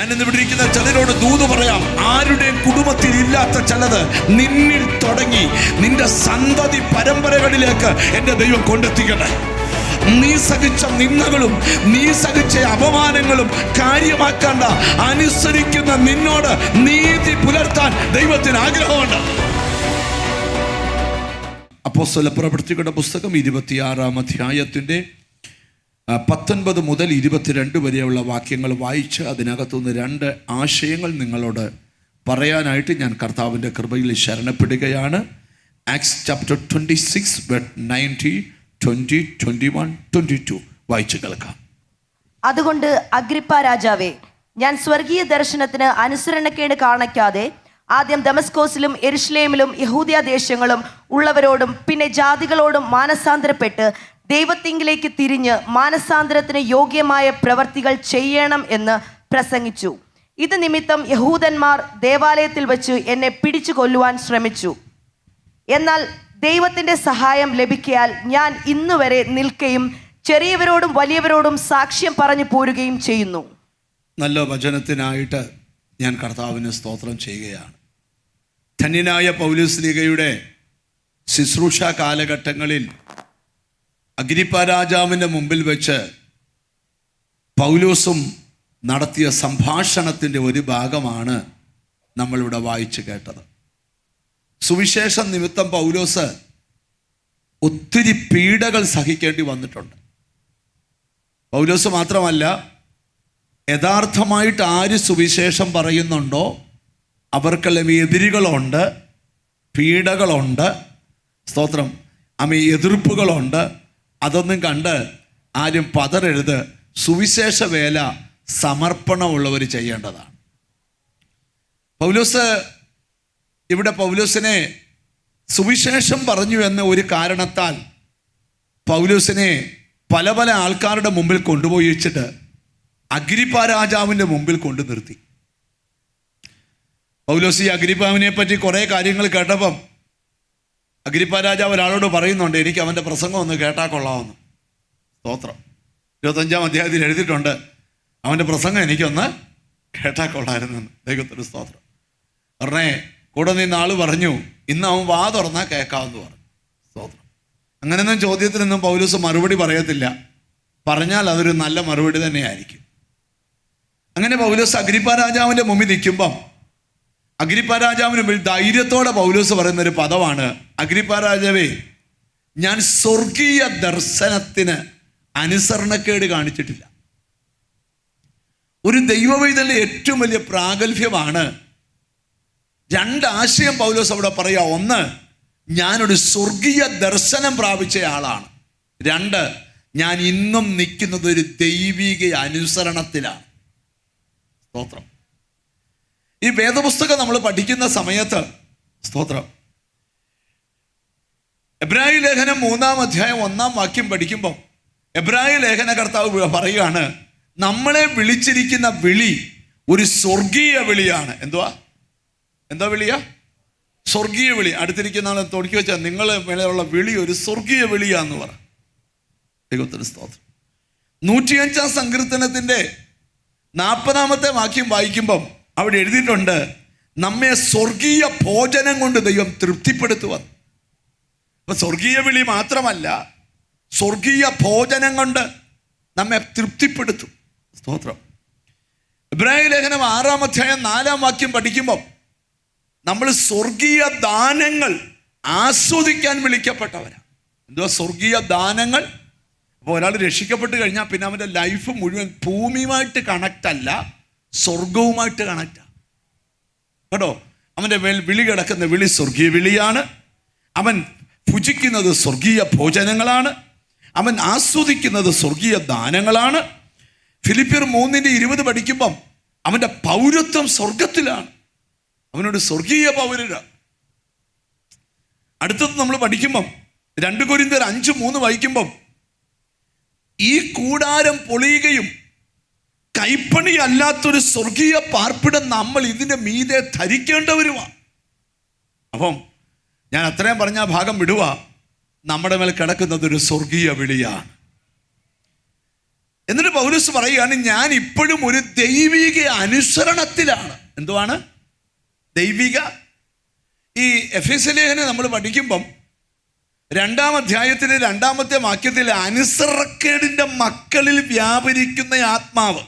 ഞാൻ ഇന്നിവിടെ ഇരിക്കുന്ന ചിലരോട് ദൂത് പറയാം. ആരുടെയും കുടുംബത്തിൽ ഇല്ലാത്ത ചിലത് നിന്നിൽ തുടങ്ങി നിന്റെ സന്തതി പരമ്പരകളിലേക്ക് എൻ്റെ ദൈവം കൊണ്ടെത്തിക്കട്ടെ. നീ സഹിച്ച നിന്ദകളും നീ സഹിച്ച അപമാനങ്ങളും കാര്യമാക്കേണ്ട. അനുസരിക്കുന്ന നിന്നോട് നീതി പുലർത്താൻ ദൈവത്തിന് ആഗ്രഹമുണ്ട്. അപ്പോസ്തല പ്രവൃത്തികളുടെ പുസ്തകം 26-ാം അധ്യായത്തിൻ്റെ 19 മുതൽ 22 വരെയുള്ള വാക്യങ്ങൾ വായിച്ച് അതിനകത്തുനിന്ന് 2 ആശയങ്ങൾ നിങ്ങളോട് പറയാനായിട്ട് ഞാൻ കർത്താവിൻ്റെ കൃപയിൽ ശരണപ്പെടുകയാണ്. ആക്ട്സ് ചാപ്റ്റർ 26 verse 19, 20, 21, 22 വായിച്ചു കേൾക്കാം. അതുകൊണ്ട് അഗ്രിപ്പ രാജാവേ, ഞാൻ സ്വർഗീയ ദർശനത്തിന് അനുസരണക്കേട് കാണിക്കാതെ ആദ്യം ദമസ്കോസിലും യെരുശലേമിലും യഹൂദ്യ ദേശങ്ങളും ഉള്ളവരോടും പിന്നെ ജാതികളോടും മാനസാന്തരപ്പെട്ട് ദൈവത്തിങ്കിലേക്ക് തിരിഞ്ഞ് മാനസാന്തരത്തിന് യോഗ്യമായ പ്രവർത്തികൾ ചെയ്യണം എന്ന് പ്രസംഗിച്ചു. ഇത് നിമിത്തം യഹൂദന്മാർ ദേവാലയത്തിൽ വെച്ച് എന്നെ പിടിച്ചു കൊല്ലുവാൻ ശ്രമിച്ചു. എന്നാൽ ദൈവത്തിൻ്റെ സഹായം ലഭിക്കയാൽ ഞാൻ ഇന്നുവരെ നിൽക്കുകയും ചെറിയവരോടും വലിയവരോടും സാക്ഷ്യം പറഞ്ഞു പോരുകയും ചെയ്യുന്നു. നല്ല വചനത്തിനായിട്ട് ഞാൻ കർത്താവിന് സ്തോത്രം ചെയ്യുകയാണ്. ധന്യനായ പൗലോസ്ലീഗയുടെ ശുശ്രൂഷ കാലഘട്ടങ്ങളിൽ അഗ്രിപ്പ രാജാവിൻ്റെ മുമ്പിൽ വെച്ച് പൗലോസും നടത്തിയ സംഭാഷണത്തിൻ്റെ ഒരു ഭാഗമാണ് നമ്മളിവിടെ വായിച്ചു കേട്ടത്. സുവിശേഷം നിമിത്തം പൗലോസ് ഒത്തിരി പീഡകൾ സഹിക്കേണ്ടി വന്നിട്ടുണ്ട്. പൗലോസ് മാത്രമല്ല, യഥാർത്ഥമായിട്ട് ആര് സുവിശേഷം പറയുന്നുണ്ടോ അവർക്കെല്ലാം എതിരുകളുണ്ട്, പീഡകളുണ്ട്, സ്തോത്രം, എതിർപ്പുകളുണ്ട്. അതൊന്നും കണ്ട് ആരും പതറരുത്. സുവിശേഷ വേല സമർപ്പണമുള്ളവർ ചെയ്യേണ്ടതാണ്. പൗലോസിനെ സുവിശേഷം പറഞ്ഞു എന്ന ഒരു കാരണത്താൽ പൗലോസിനെ പല പല ആൾക്കാരുടെ മുമ്പിൽ കൊണ്ടുപോയി വെച്ചിട്ട് അഗ്രിപ്പ രാജാവിൻ്റെ മുമ്പിൽ കൊണ്ടു നിർത്തി. പൗലോസ് ഈ അഗ്രിപ്പാവിനെ പറ്റി കുറേ കാര്യങ്ങൾ കേട്ടപ്പം അഗ്രിപ്പ രാജാവ് ഒരാളോട് പറയുന്നുണ്ട്, എനിക്ക് അവൻ്റെ പ്രസംഗം ഒന്ന് കേട്ടാൽ കൊള്ളാമെന്ന്. സ്തോത്രം. 25-ാം അധ്യായത്തിൽ എഴുതിയിട്ടുണ്ട്, അവൻ്റെ പ്രസംഗം എനിക്കൊന്ന് കേട്ടാൽ കൊള്ളാമായിരുന്നെന്ന്. ദൈവത്തിന് സ്തോത്രം. ഉടനെ കൂടെ നിന്ന് ആൾ പറഞ്ഞു, ഇന്ന് അവൻ വാ തുറന്നാൽ കേൾക്കാമെന്ന് പറഞ്ഞു. സ്തോത്രം. അങ്ങനെയൊന്നും ചോദ്യത്തിനൊന്നും പൗലോസ് മറുപടി പറയത്തില്ല. പറഞ്ഞാൽ അതൊരു നല്ല മറുപടി തന്നെയായിരിക്കും. അങ്ങനെ പൗലോസ് അഗ്രിപ്പ രാജാവിൻ്റെ മുമ്പിൽ നിൽക്കുമ്പം അഗ്രിപ്പ രാജാവിന് മുമ്പിൽ ധൈര്യത്തോടെ പൗലോസ് പറയുന്നൊരു പദമാണ്, അഗ്രിപ്പ രാജാവേ, ഞാൻ സ്വർഗീയ ദർശനത്തിന് അനുസരണക്കേട് കാണിച്ചിട്ടില്ല. ഒരു ദൈവവൈതലിൻ്റെ ഏറ്റവും വലിയ പ്രാഗൽഭ്യമാണ്. 2 ആശയം പൗലോസ് അവിടെ പറയുക. 1, ഞാനൊരു സ്വർഗീയ ദർശനം പ്രാപിച്ച ആളാണ്. 2, ഞാൻ ഇന്നും നിൽക്കുന്നത് ഒരു ദൈവിക അനുസരണത്തിലാണ്. സ്തോത്രം. ഈ വേദപുസ്തകം നമ്മൾ പഠിക്കുന്ന സമയത്ത്, സ്തോത്രം, എബ്രായ ലേഖനം 3-ാം അധ്യായം 1-ാം വാക്യം പഠിക്കുമ്പോൾ എബ്രായ ലേഖനകർത്താവ് പറയുകയാണ്, നമ്മളെ വിളിച്ചിരിക്കുന്ന വിളി ഒരു സ്വർഗീയ വിളിയാണ്. എന്താ വിളിയാ? സ്വർഗീയ വിളി. അടുത്തിരിക്കുന്ന ആളെ തൊടുക്കി വെച്ചാൽ നിങ്ങളെ മേലെയുള്ള വിളി ഒരു സ്വർഗീയ വിളിയാന്ന് പറ. ദൈവത്തിന് സ്തോത്രം. 105-ാം സങ്കീർത്തനത്തിൻ്റെ 40-ാമത്തെ വാക്യം വായിക്കുമ്പം അവിടെ എഴുതിയിട്ടുണ്ട്, നമ്മെ സ്വർഗീയ ഭോജനം കൊണ്ട് ദൈവം തൃപ്തിപ്പെടുത്തുവാൻ. അപ്പൊ സ്വർഗീയ വിളി മാത്രമല്ല, സ്വർഗീയ ഭോജനം കൊണ്ട് നമ്മെ തൃപ്തിപ്പെടുത്തും. സ്തോത്രം. എബ്രായ ലേഖനം 6-ാം അധ്യായം 4-ാം വാക്യം പഠിക്കുമ്പോൾ നമ്മൾ സ്വർഗീയ ദാനങ്ങൾ ആസ്വദിക്കാൻ വിളിക്കപ്പെട്ടവരാണ്. സ്വർഗീയ ദാനങ്ങൾ. അപ്പോൾ ഒരാൾ രക്ഷിക്കപ്പെട്ട് കഴിഞ്ഞാൽ പിന്നെ അവൻ്റെ ലൈഫ് മുഴുവൻ ഭൂമിയുമായിട്ട് കണക്റ്റ് അല്ല, സ്വർഗവുമായിട്ട് കണക്റ്റാണ്. കേട്ടോ, അവൻ്റെ മേൽ വിളി കിടക്കുന്ന വിളി സ്വർഗീയ വിളിയാണ്. അവൻ ഭുജിക്കുന്നത് സ്വർഗീയ ഭോജനങ്ങളാണ്. അവൻ ആസ്വദിക്കുന്നത് സ്വർഗീയ ദാനങ്ങളാണ്. ഫിലിപ്പിയർ 3:20 പഠിക്കുമ്പം അവൻ്റെ പൗരത്വം സ്വർഗത്തിലാണ്. അവനോട് സ്വർഗീയ പൗരരാണ്. അടുത്തത് നമ്മൾ പഠിക്കുമ്പം 2 കൊരിന്ത്യർ 5:3 വായിക്കുമ്പം ഈ കൂടാരം പൊളിയുകയും കൈപ്പണി അല്ലാത്തൊരു സ്വർഗീയ പാർപ്പിടം നമ്മൾ ഇതിൻ്റെ മീതെ ധരിക്കേണ്ടവരുമാണ്. അപ്പം ഞാൻ അത്രയും പറഞ്ഞ ഭാഗം വിടുക. നമ്മുടെ മേൽ കിടക്കുന്നത് ഒരു സ്വർഗീയ വിളിയാണ്. എന്നിട്ട് പൗലോസ് പറയുകയാണ്, ഞാൻ ഇപ്പോഴും ഒരു ദൈവിക അനുസരണത്തിലാണ്. എന്തുവാണ് ദൈവിക? ഈ എഫെസ്യ ലേഖനം നമ്മൾ പഠിക്കുമ്പം 2-ാം അധ്യായത്തിലെ 2-ാമത്തെ വാക്യത്തിൽ അനുസരണക്കേടിൻ്റെ മക്കളിൽ വ്യാപരിക്കുന്ന ആത്മാവ്.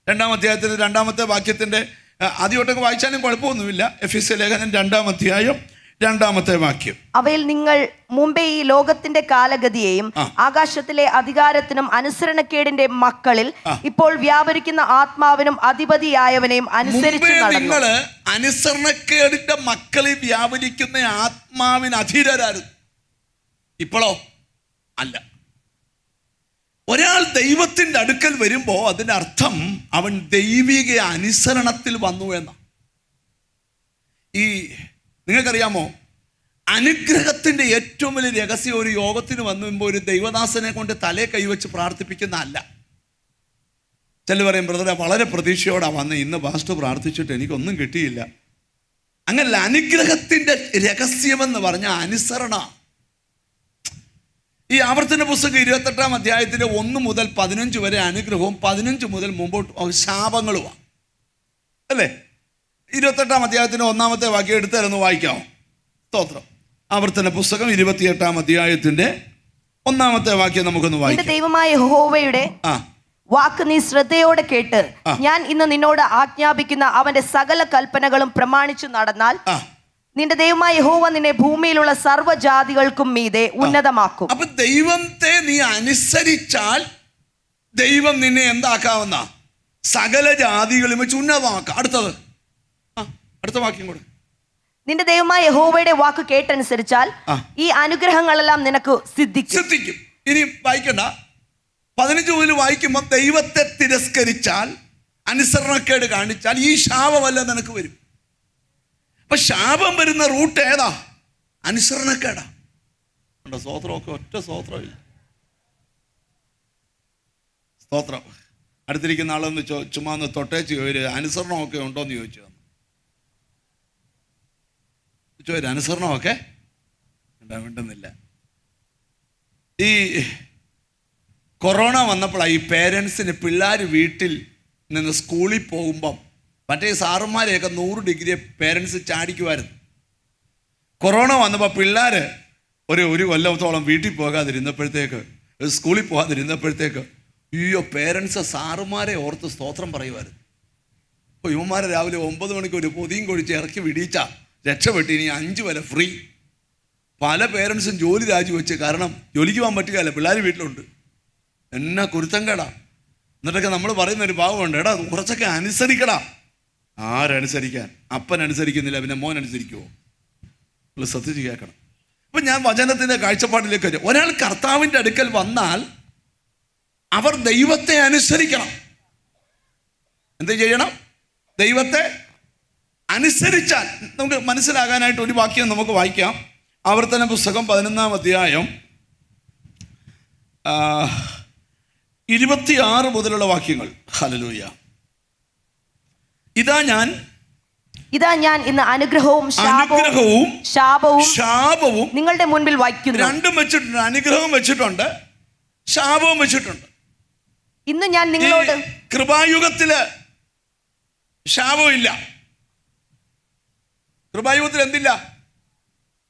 2-ാം അധ്യായത്തിലെ 2-ാമത്തെ വാക്യത്തിൻ്റെ ആദ്യമൊട്ടൊക്കെ വായിച്ചാലും കുഴപ്പമൊന്നുമില്ല. എഫെസ്യ ലേഖനം 2-ാം അധ്യായം 2-ാമത്തെ വാക്യം. അവയിൽ നിങ്ങൾ മുമ്പേ ഈ ലോകത്തിന്റെ കാലഗതിയെയും ആകാശത്തിലെ അധികാരത്തിനും അനുസരണക്കേടിന്റെ മക്കളിൽ ഇപ്പോൾ വ്യാപരിക്കുന്ന ആത്മാവിനും അധിപതിയായവനെയും അനുസരിച്ച് നിങ്ങൾ അനുസരണക്കേടിന്റെ മക്കളിൽ വ്യാപരിക്കുന്ന ആത്മാവിന് അധീരരായിരുന്നു. ഇപ്പോഴോ അല്ല. ഒരാൾ ദൈവത്തിൻ്റെ അടുക്കൽ വരുമ്പോൾ അതിൻ്റെ അർത്ഥം അവൻ ദൈവിക അനുസരണത്തിൽ വന്നു എന്ന. ഈ നിങ്ങൾക്കറിയാമോ, അനുഗ്രഹത്തിൻ്റെ ഏറ്റവും വലിയ രഹസ്യം ഒരു യോഗത്തിന് വന്നു വരുമ്പോൾ ഒരു ദൈവദാസനെ കൊണ്ട് തലേ കൈവച്ച് പ്രാർത്ഥിപ്പിക്കുന്ന അല്ല. ചില പറയും, ബ്രദറെ വളരെ പ്രതീക്ഷയോടെ വന്ന് ഇന്ന് പാസ്റ്റർ പ്രാർത്ഥിച്ചിട്ട് എനിക്കൊന്നും കിട്ടിയില്ല. അങ്ങനല്ല. അനുഗ്രഹത്തിൻ്റെ രഹസ്യമെന്ന് പറഞ്ഞാൽ അനുസരണ. ഈ ആവർത്തന പുസ്തകം 28-ാം അധ്യായത്തിലെ 1 മുതൽ 15 വരെ അനുഗ്രഹവും 15 മുതൽ മുമ്പോട്ട് ശാപങ്ങളുമാണ് അല്ലേ? 28-ാം അധ്യായത്തിന് 1-ാമത്തെ വാക്യം എടുത്തായിരുന്നു വായിക്കാമോ? സ്തോത്രം. ആവർത്തന പുസ്തകം 28-ാം അധ്യായത്തിന്റെ 1-ാമത്തെ വാക്യം നമുക്കൊന്ന് വായിക്കാം. ദൈവമായ യഹോവയുടെ വാക്ക് നീ ശ്രദ്ധയോടെ കേട്ട് ഞാൻ ഇന്ന് നിന്നോട് ആജ്ഞാപിക്കുന്ന അവന്റെ സകല കൽപ്പനകളും പ്രമാണിച്ചു നടന്നാൽ നിന്റെ ദൈവമായ യഹോവ നിന്നെ ഭൂമിയിലുള്ള സർവ്വജാതികൾക്കും മീതെ ഉന്നതമാക്കും. അപ്പൊ ദൈവത്തെ നീ അനുസരിച്ചാൽ ദൈവം നിന്നെ എന്താക്കാവുന്ന സകല ജാതികളും വെച്ച് ഉന്നതമാക്കാം. അടുത്ത വാക്യം കൂടെ. നിന്റെ ദൈവമായ യഹോവയുടെ വാക്ക് കേട്ടനുസരിച്ചാൽ ഈ അനുഗ്രഹങ്ങളെല്ലാം നിനക്ക് സിദ്ധിക്കും. ഇനി വായിക്കണ്ട. 15 മുതൽ വായിക്കുമ്പോൾ ദൈവത്തെ തിരസ്കരിച്ചാൽ, അനുസരണക്കേട് കാണിച്ചാൽ ഈ ശാപമല്ല നിനക്ക് വരും. അപ്പൊ ശാപം വരുന്ന റൂട്ട് ഏതാ? അനുസരണക്കേടാ. സ്തോത്രമൊക്കെ ഒറ്റ സ്തോത്രമില്ല. സ്തോത്രം. അടുത്തിരിക്കുന്ന ആളൊന്ന് ചുമ്മാ ഒന്ന് തൊട്ടേച്ച് ഒരു അനുസരണമൊക്കെ ഉണ്ടോന്ന് ചോദിച്ചു. അനുസരണമൊക്കെ ഉണ്ടാവുന്നില്ല. ഈ കൊറോണ വന്നപ്പോഴാണ് ഈ പേരൻസിന് പിള്ളേർ വീട്ടിൽ നിന്ന് സ്കൂളിൽ പോകുമ്പം മറ്റേ സാറുമാരെയൊക്കെ 100 ഡിഗ്രി പേരൻസ് ചാടിക്കുമായിരുന്നു. കൊറോണ വന്നപ്പോൾ പിള്ളേർ ഒരു കൊല്ലത്തോളം വീട്ടിൽ പോകാതിരുന്നപ്പോഴത്തേക്ക്, സ്കൂളിൽ പോകാതിരുന്നപ്പോഴത്തേക്ക് അയ്യോ പേരൻസ് സാറുമാരെ ഓർത്ത് സ്തോത്രം പറയുമായിരുന്നു. അപ്പോൾ ഇവന്മാരെ രാവിലെ 9 മണിക്ക് ഒരു പൊതിയും കൊഴിച്ച് ഇറക്കി വിടിയിച്ചാ രക്ഷപ്പെട്ട് ഇനി 5 വരെ ഫ്രീ. പല പേരൻസും ജോലി രാജിവെച്ച്, കാരണം ജോലിക്ക് പോകാൻ പറ്റുകയല്ല, പിള്ളേർ വീട്ടിലുണ്ട്. എന്നാ കുരുത്തം കേടാ. എന്നിട്ടൊക്കെ നമ്മൾ പറയുന്ന ഒരു ഭാവമുണ്ട്, എടാ കുറച്ചൊക്കെ അനുസരിക്കടാ. ആരനുസരിക്കാൻ? അപ്പൻ അനുസരിക്കുന്നില്ല, പിന്നെ മോൻ അനുസരിക്കുമോ? നിങ്ങൾ ശ്രദ്ധിച്ച് കേൾക്കണം. അപ്പം ഞാൻ വചനത്തിൻ്റെ കാഴ്ചപ്പാടിലേക്ക് വരും. ഒരാൾ കർത്താവിൻ്റെ അടുക്കൽ വന്നാൽ അവർ ദൈവത്തെ അനുസരിക്കണം. എന്ത് ചെയ്യണം? ദൈവത്തെ അനുസരിച്ചാൽ. നമുക്ക് മനസ്സിലാകാനായിട്ട് ഒരു വാക്യം നമുക്ക് വായിക്കാം. ആവർത്തന പുസ്തകം 11-ാം അധ്യായം 26 മുതലുള്ള വാക്യങ്ങൾ. ഹല്ലേലൂയ. ഇതാ ഞാൻ ഇന്ന് അനുഗ്രഹവും ശാപവും നിങ്ങളുടെ മുൻപിൽ വയ്ക്കുന്നു. രണ്ടും വെച്ചിട്ടുണ്ട്. അനുഗ്രഹവും വെച്ചിട്ടുണ്ട്, ശാപവും വെച്ചിട്ടുണ്ട്. ഇന്ന് ഞാൻ നിങ്ങളോട്, കൃപായുഗത്തില് ശാപമില്ല. കൃപായുഗത്തിൽ എന്തില്ല?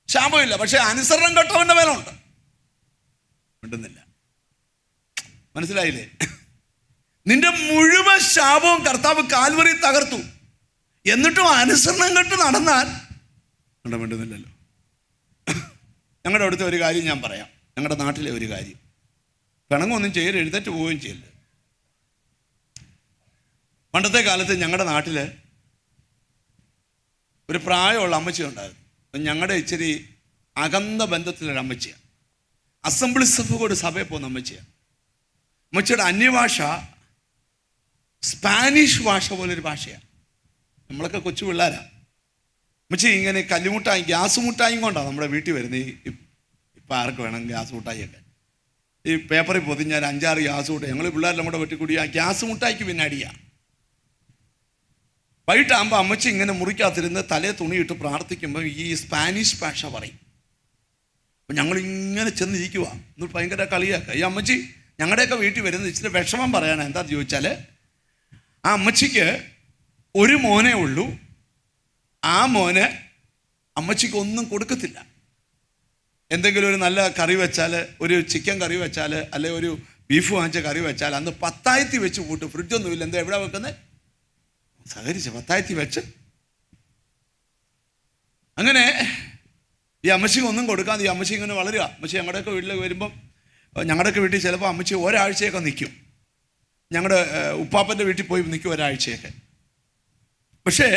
ശാപമില്ല. പക്ഷെ അനുസരണം കെട്ടവന്റെ മേലുണ്ട്. മിണ്ടുന്നില്ല. മനസ്സിലായില്ലേ? നിന്റെ മുഴുവൻ ശാപവും കർത്താവ് കാൽവറി തകർത്തു. എന്നിട്ടും അനുസരണം കെട്ട് നടന്നാൽ മിണ്ടുന്നില്ലല്ലോ. ഞങ്ങളുടെ അവിടുത്തെ ഒരു കാര്യം ഞാൻ പറയാം. ഞങ്ങളുടെ നാട്ടിലെ ഒരു കാര്യം. പിണങ്ങൊന്നും ചെയ്യരുത്, എഴുന്നേറ്റ് പോവുകയും ചെയ്യരുത്. പണ്ടത്തെ കാലത്ത് ഞങ്ങളുടെ നാട്ടിൽ ഒരു പ്രായമുള്ള അമ്മച്ചി ഉണ്ടായിരുന്നു. ഞങ്ങളുടെ ഇച്ചിരി അകന്ന ബന്ധത്തിലൊരു അമ്മച്ചിയാണ്. അസംബ്ലീസ് ഓഫ് ഗോഡ് സഭയിൽ പോകുന്ന അമ്മച്ചിയാണ്. അമ്മച്ചിയുടെ അന്യഭാഷ സ്പാനിഷ് ഭാഷ പോലൊരു ഭാഷയാണ്. നമ്മളൊക്കെ കൊച്ചു പിള്ളേരാണ്. അമ്മച്ചി ഇങ്ങനെ കല്ലുമുട്ടായി, ഗ്യാസ് മുട്ടായും കൊണ്ടാണ് നമ്മുടെ വീട്ടിൽ വരുന്നത്. ഇപ്പം ആർക്ക് വേണം ഗ്യാസ് മുട്ടായിയൊക്കെ? ഈ പേപ്പറിൽ പൊതിഞ്ഞാൽ 5-6 ഗ്യാസ് മുട്ടായി. ഞങ്ങൾ പിള്ളേരെല്ലാം കൂടെ വെട്ടിക്കൂടി ആ ഗ്യാസ് മുട്ടായിക്ക് പിന്നെ അടിയാണ്. വൈകിട്ടാകുമ്പോൾ അമ്മച്ചി ഇങ്ങനെ മുറിക്കാത്തിരുന്ന് തലേ തുണിയിട്ട് പ്രാർത്ഥിക്കുമ്പോൾ ഈ സ്പാനിഷ് ഭാഷ പറയും. അപ്പം ഞങ്ങളിങ്ങനെ ചെന്നിരിക്കുക. എന്നിട്ട് ഭയങ്കര കളിയാക്കുക. ഈ അമ്മച്ചി ഞങ്ങളുടെയൊക്കെ വീട്ടിൽ വരുന്നത് ഇച്ചിരി വിഷമം പറയാനാണ്. എന്താണെന്ന് ചോദിച്ചാൽ, ആ അമ്മച്ചിക്ക് ഒരു മോനേ ഉള്ളൂ. ആ മോന് അമ്മച്ചിക്ക് ഒന്നും കൊടുക്കത്തില്ല. എന്തെങ്കിലും ഒരു നല്ല കറി വെച്ചാൽ, ഒരു ചിക്കൻ കറി വെച്ചാൽ, അല്ലെ ഒരു ബീഫ് വാങ്ങിച്ച കറി വെച്ചാൽ അന്ന് പത്തായത്തി വെച്ച് കൂട്ടും. ഫ്രിഡ്ജൊന്നുമില്ല. എന്താ എവിടെ വെക്കുന്നത്? സഹകരിച്ച് പത്തായത്തി വെച്ച്. അങ്ങനെ ഈ അമ്മച്ചിക്ക് ഒന്നും കൊടുക്കാതെ ഈ അമ്മച്ചി ഇങ്ങനെ വളരുക. അമ്മച്ചി ഞങ്ങളുടെയൊക്കെ വീട്ടിൽ വരുമ്പം, ഞങ്ങളുടെയൊക്കെ വീട്ടിൽ ചിലപ്പോൾ അമ്മച്ചി ഒരാഴ്ചയൊക്കെ നിൽക്കും. ഞങ്ങളുടെ ഉപ്പാപ്പൻ്റെ വീട്ടിൽ പോയി നിൽക്കും ഒരാഴ്ചയൊക്കെ. പക്ഷേ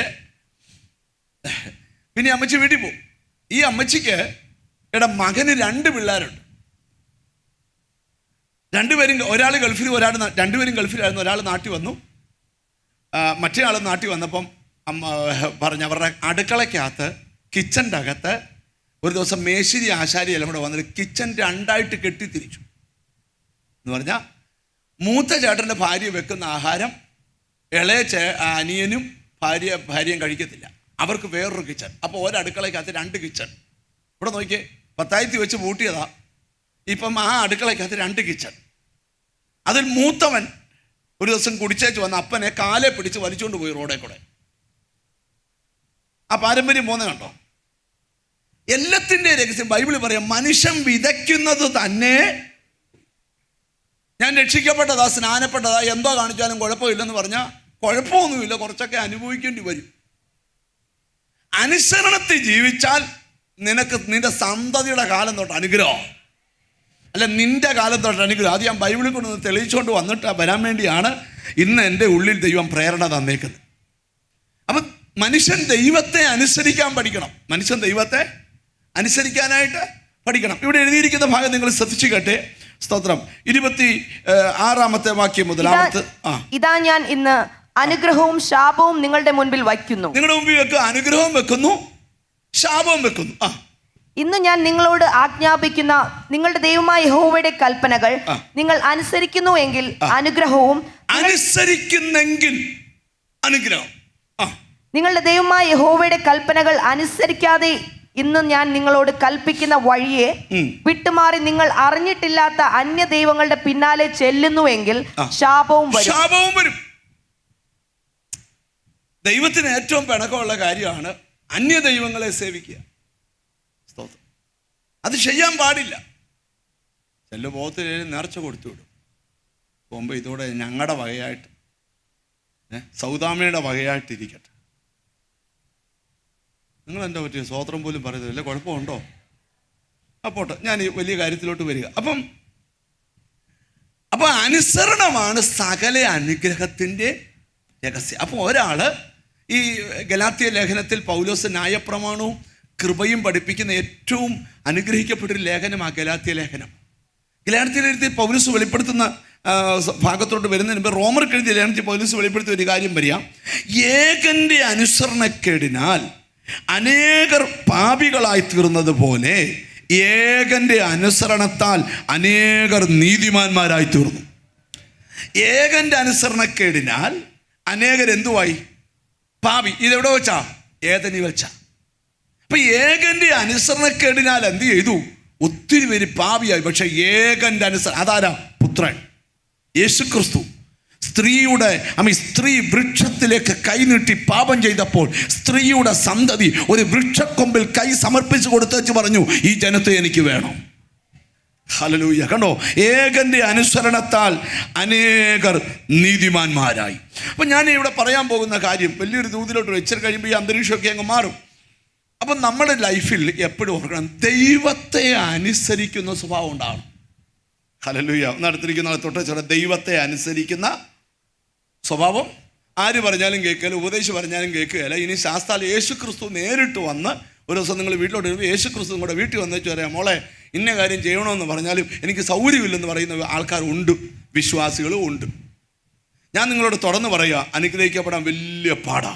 പിന്നെ അമ്മച്ചി വീട്ടിൽ പോകും. ഈ അമ്മച്ചിക്ക് മകന് 2 പിള്ളേരുണ്ട്. രണ്ടുപേരും, ഒരാൾ ഗൾഫിൽ, രണ്ടുപേരും ഗൾഫിലായിരുന്നു. ഒരാൾ നാട്ടിൽ വന്നു. മറ്റേ ആൾ നാട്ടിൽ വന്നപ്പം അമ്മ പറഞ്ഞു, അവരുടെ അടുക്കളയ്ക്കകത്ത്, കിച്ചൻ്റെ അകത്ത് ഒരു ദിവസം മേശിരി ആശാരി എല്ലാം കൂടെ വന്നിട്ട് കിച്ചൻ 2ആയിട്ട് കെട്ടിത്തിരിച്ചു. എന്ന് പറഞ്ഞാൽ മൂത്ത ചേട്ടൻ്റെ ഭാര്യ വെക്കുന്ന ആഹാരം ഇളയ അനിയനും ഭാര്യയും കഴിക്കത്തില്ല. അവർക്ക് വേറൊരു കിച്ചൺ. അപ്പോൾ ഒരടുക്കളയ്ക്കകത്ത് 2 കിച്ചൺ. ഇവിടെ നോക്കിയേ, പത്തായത്തി വെച്ച് പൂട്ടിയതാ. ഇപ്പം ആ അടുക്കളയ്ക്കകത്ത് 2 കിച്ചൺ. അതിൽ മൂത്തവൻ ഒരു ദിവസം കുടിച്ചേച്ച് വന്ന അപ്പനെ കാലെ പിടിച്ച് വലിച്ചുകൊണ്ട് പോയി റോഡേ കൂടെ. ആ പാരമ്പര്യം പോകുന്നത് കണ്ടോ? എല്ലാത്തിൻ്റെ രഹസ്യം ബൈബിളിൽ പറയാം, മനുഷ്യൻ വിതയ്ക്കുന്നത് തന്നെ. ഞാൻ രക്ഷിക്കപ്പെട്ടതാ, സ്നാനപ്പെട്ടതാ, എന്തോ കാണിച്ചാലും കുഴപ്പമില്ലെന്ന് പറഞ്ഞാൽ കുഴപ്പമൊന്നുമില്ല, കുറച്ചൊക്കെ അനുഭവിക്കേണ്ടി വരും. അനുസരണത്തിൽ ജീവിച്ചാൽ നിനക്ക് നിന്റെ സന്തതിയുടെ കാലം തൊട്ട് അനുഗ്രഹം, അല്ല നിന്റെ കാലം തൊട്ട് അനുഗ്രഹം. അത് ഞാൻ ബൈബിളിൽ കൊണ്ടൊന്ന് തെളിയിച്ചുകൊണ്ട് വന്നിട്ട് വരാൻ വേണ്ടിയാണ് ഇന്ന് എൻ്റെ ഉള്ളിൽ ദൈവം പ്രേരണ തന്നേക്കുന്നത്. അപ്പം മനുഷ്യൻ ദൈവത്തെ അനുസരിക്കാൻ പഠിക്കണം. മനുഷ്യൻ ദൈവത്തെ അനുസരിക്കാനായിട്ട് പഠിക്കണം. ഇവിടെ എഴുതിയിരിക്കുന്ന ഭാഗം നിങ്ങൾ ശ്രദ്ധിച്ചു കേട്ടെ. സ്തോത്രം. 26 വാക്യം മുതൽ. ഇതാ ഞാൻ ഇന്ന് അനുഗ്രഹവും ശാപവും നിങ്ങളുടെ മുൻപിൽ വയ്ക്കുന്നു. നിങ്ങളുടെ മുമ്പിൽ വെക്കുക. അനുഗ്രഹവും വെക്കുന്നു, ശാപവും വെക്കുന്നു. ഇന്ന് ഞാൻ നിങ്ങളോട് ആജ്ഞാപിക്കുന്ന നിങ്ങളുടെ ദൈവമായ യഹോവയുടെ കൽപ്പനകൾ നിങ്ങൾ അനുസരിക്കുന്നു എങ്കിൽ അനുഗ്രഹവും, അനുസരിക്കുന്നെങ്കിൽ അനുഗ്രഹം. നിങ്ങളുടെ ദൈവമായ യഹോവയുടെ കൽപ്പനകൾ അനുസരിക്കാതെ ഇന്ന് ഞാൻ നിങ്ങളോട് കൽപ്പിക്കുന്ന വഴിയെ വിട്ടുമാറി നിങ്ങൾ അറിഞ്ഞിട്ടില്ലാത്ത അന്യ ദൈവങ്ങളുടെ പിന്നാലെ ചെല്ലുന്നുവെങ്കിൽ ശാപവും വരും. ദൈവത്തിന് ഏറ്റവും പിണക്കമുള്ള കാര്യമാണ് അന്യ ദൈവങ്ങളെ സേവിക്കുക. അത് ചെയ്യാൻ പാടില്ല. ചെല്ലു പോത്തിൽ നേർച്ച കൊടുത്തു വിടും. പോകുമ്പോൾ ഇതോടെ ഞങ്ങളുടെ വകയായിട്ട്, സൗദാമയുടെ വകയായിട്ടിരിക്കട്ടെ. നിങ്ങൾ എന്താ പറ്റിയ സ്വോത്രം പോലും പറയുന്നില്ല, കുഴപ്പമുണ്ടോ? അപ്പോട്ടെ, ഞാൻ ഈ വലിയ കാര്യത്തിലോട്ട് വരിക. അപ്പം അനുസരണമാണ് സകല അനുഗ്രഹത്തിൻ്റെ രഹസ്യം. അപ്പോൾ ഒരാൾ ഈ ഗലാത്യ ലേഖനത്തിൽ പൗലോസ് ന്യായപ്രമാണവും കൃപയും പഠിപ്പിക്കുന്ന ഏറ്റവും അനുഗ്രഹിക്കപ്പെട്ടൊരു ലേഖനമാണ് ഗലാത്യ ലേഖനം. ഗലാത്യ ലേഖനത്തിൽ പൗലോസ് വെളിപ്പെടുത്തുന്ന ഭാഗത്തോട്ട് വരുന്നതിന് മുമ്പ് റോമർക്ക് എഴുതിയ ലേഖനത്തിൽ പൗലോസ് വെളിപ്പെടുത്തിയ ഒരു കാര്യം പറയാം. ഏകൻ്റെ അനുസരണക്കേടിനാൽ അനേകർ പാപികളായി തീർന്നത് പോലെ ഏകൻ്റെ അനുസരണത്താൽ അനേകർ നീതിമാന്മാരായി തീർന്നു. ഏകൻ്റെ അനുസരണക്കേടിനാൽ അനേകർ എന്തുവായി? പാപി. ഇതെവിടെ വെച്ചാ? ഏതനി വെച്ചാ. അപ്പൊ ഏകൻ്റെ അനുസരണക്കേടിനാൽ എന്ത് ചെയ്തു? ഒത്തിരി പേര് പാപിയായി. പക്ഷെ ഏകൻ്റെ അതാരാ? പുത്രൻ യേശുക്രിസ്തു. സ്ത്രീ വൃക്ഷത്തിലേക്ക് കൈനീട്ടി പാപം ചെയ്തപ്പോൾ സ്ത്രീയുടെ സന്തതി ഒരു വൃക്ഷക്കൊമ്പിൽ കൈ സമർപ്പിച്ചു കൊടുത്തേച്ച് പറഞ്ഞു, ഈ ജനത്തെ എനിക്ക് വേണം. ഹല്ലേലൂയ. കണ്ടോ? ഏകൻ്റെ അനുസരണത്താൽ അനേകർ നീതിമാന്മാരായി. അപ്പം ഞാൻ ഇവിടെ പറയാൻ പോകുന്ന കാര്യം വലിയൊരു ദൂതിലോട്ട് വെച്ചിട്ട് കഴിയുമ്പോൾ ഈ അന്തരീക്ഷമൊക്കെ അങ്ങ് മാറും. അപ്പം നമ്മുടെ ലൈഫിൽ എപ്പോഴും ഓർക്കണം, ദൈവത്തെ അനുസരിക്കുന്ന സ്വഭാവം ഉണ്ടാവണം. ഹല്ലേലൂയ. ഒന്ന് അടുത്തിരിക്കുന്ന തൊട്ട് ദൈവത്തെ അനുസരിക്കുന്ന സ്വഭാവം. ആര് പറഞ്ഞാലും കേൾക്കുകയില്ല, ഉപദേശം പറഞ്ഞാലും കേൾക്കുകയില്ല. ഇനി ശാസ്താൽ യേശുക്രിസ്തു നേരിട്ട് വന്ന് ഒരു ദിവസം നിങ്ങൾ വീട്ടിലോട്ട് വരുമ്പോൾ യേശുക്രിസ്തു കൂടെ വീട്ടിൽ വന്നേച്ച് പറയാം, മോളെ ഇന്ന കാര്യം ചെയ്യണമെന്ന് പറഞ്ഞാലും എനിക്ക് സൗകര്യമില്ലെന്ന് പറയുന്ന ആൾക്കാരുണ്ട്, വിശ്വാസികളും ഉണ്ട്. ഞാൻ നിങ്ങളോട് തുറന്ന് പറയുക, അനുഗ്രഹിക്കപ്പെടാൻ വലിയ പാടാ.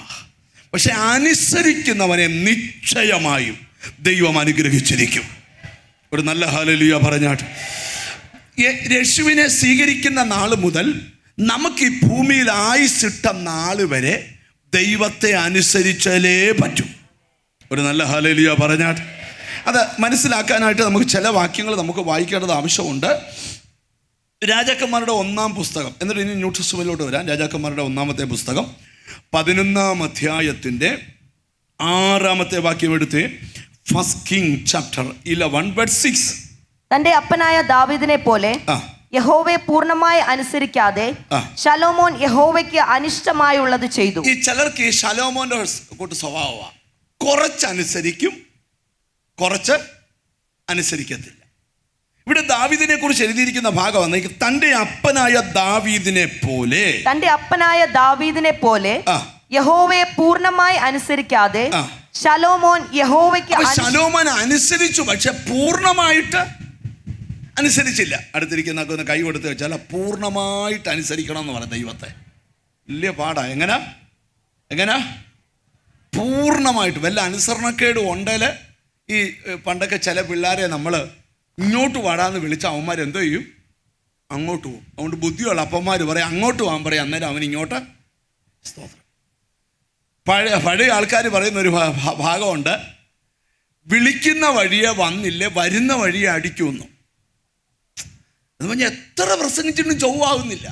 പക്ഷെ അനുസരിക്കുന്നവനെ നിശ്ചയമായും ദൈവം അനുഗ്രഹിച്ചിരിക്കും. ഒരു നല്ല ഹല്ലേലൂയ പറഞ്ഞാട്ട്. യേശുവിനെ സ്വീകരിക്കുന്ന നാൾ മുതൽ നമുക്ക് ഈ ഭൂമിയിൽ ആയുസ്സിട്ട നാൾ വരെ ദൈവത്തെ അനുസരിച്ചാലേ പറ്റൂ. ഒരു നല്ല ഹല്ലേലൂയ പറഞ്ഞാട്ട്. അത് മനസ്സിലാക്കാനായിട്ട് നമുക്ക് ചില വാക്യങ്ങൾ നമുക്ക് വായിക്കേണ്ടത് ആവശ്യമുണ്ട്. രാജാക്കന്മാരുടെ ഒന്നാം പുസ്തകം, എന്നിട്ട് ഇനി ന്യൂ ടെസ്റ്റ്മെന്റിലോട്ട് വരാം. രാജാക്കന്മാരുടെ ഒന്നാമത്തെ പുസ്തകം 11-ാം അധ്യായത്തിൻ്റെ 6-ാമത്തെ വാക്യം എടുത്ത്. First king chapter 11:6. തന്റെ അപ്പനായ ദാവീദിനെ പോലെ യഹോവയെ പൂർണ്ണമായി അനുസരിക്കാതെ ശലോമോൻ യഹോവയ്ക്ക് അനിഷ്ടമായുള്ളത് ചെയ്തു. ഈ ചിലർക്ക് ഈ ശലോമോന്റെ കൂട്ട് സ്വഭാവമാണ്. കുറച്ച് അനുസരിക്കും, കുറച്ച് അനുസരിക്കത്തില്ല. ഇവിടെ ദാവീദിനെ കുറിച്ച് എഴുതിയിരിക്കുന്ന ഭാഗമാണ് തന്റെ അപ്പനായ ദാവീദിനെ പോലെ യഹോവയെ പൂർണ്ണമായി അനുസരിക്കാതെ ശലോമോൻ യഹോവയ്ക്ക് ശലോമോൻ അനുസരിച്ചു, പക്ഷെ പൂർണ്ണമായിട്ട് അനുസരിച്ചില്ല. അടുത്തിരിക്കുന്ന ഒന്ന് കൈ കൊടുത്ത് വെച്ചാൽ പൂർണ്ണമായിട്ട് അനുസരിക്കണം എന്ന് പറയും ദൈവത്തെ. വലിയ പാടാ. എങ്ങനാ പൂർണ്ണമായിട്ട് വല്ല അനുസരണക്കേടും ഉണ്ടെങ്കിൽ ഈ പണ്ടൊക്കെ ചില പിള്ളേരെ നമ്മൾ ഇങ്ങോട്ട് വാടാന്ന് വിളിച്ച അവന്മാർ എന്തോ ചെയ്യും? അങ്ങോട്ട് പോകും. അതുകൊണ്ട് ബുദ്ധിയുള്ള അപ്പന്മാർ പറയും അങ്ങോട്ട് പോകാൻ പറയും, അന്നേരം അവൻ ഇങ്ങോട്ട്. സ്തോത്രം. പഴയ ആൾക്കാർ പറയുന്ന ഒരു ഭാഗമുണ്ട്, വിളിക്കുന്ന വഴിയെ വന്നില്ലേ വരുന്ന വഴിയെ അടിക്കുമെന്നു. എന്ന് പറഞ്ഞാൽ എത്ര പ്രസംഗിച്ചിട്ടും ചൊവ്വാകുന്നില്ല.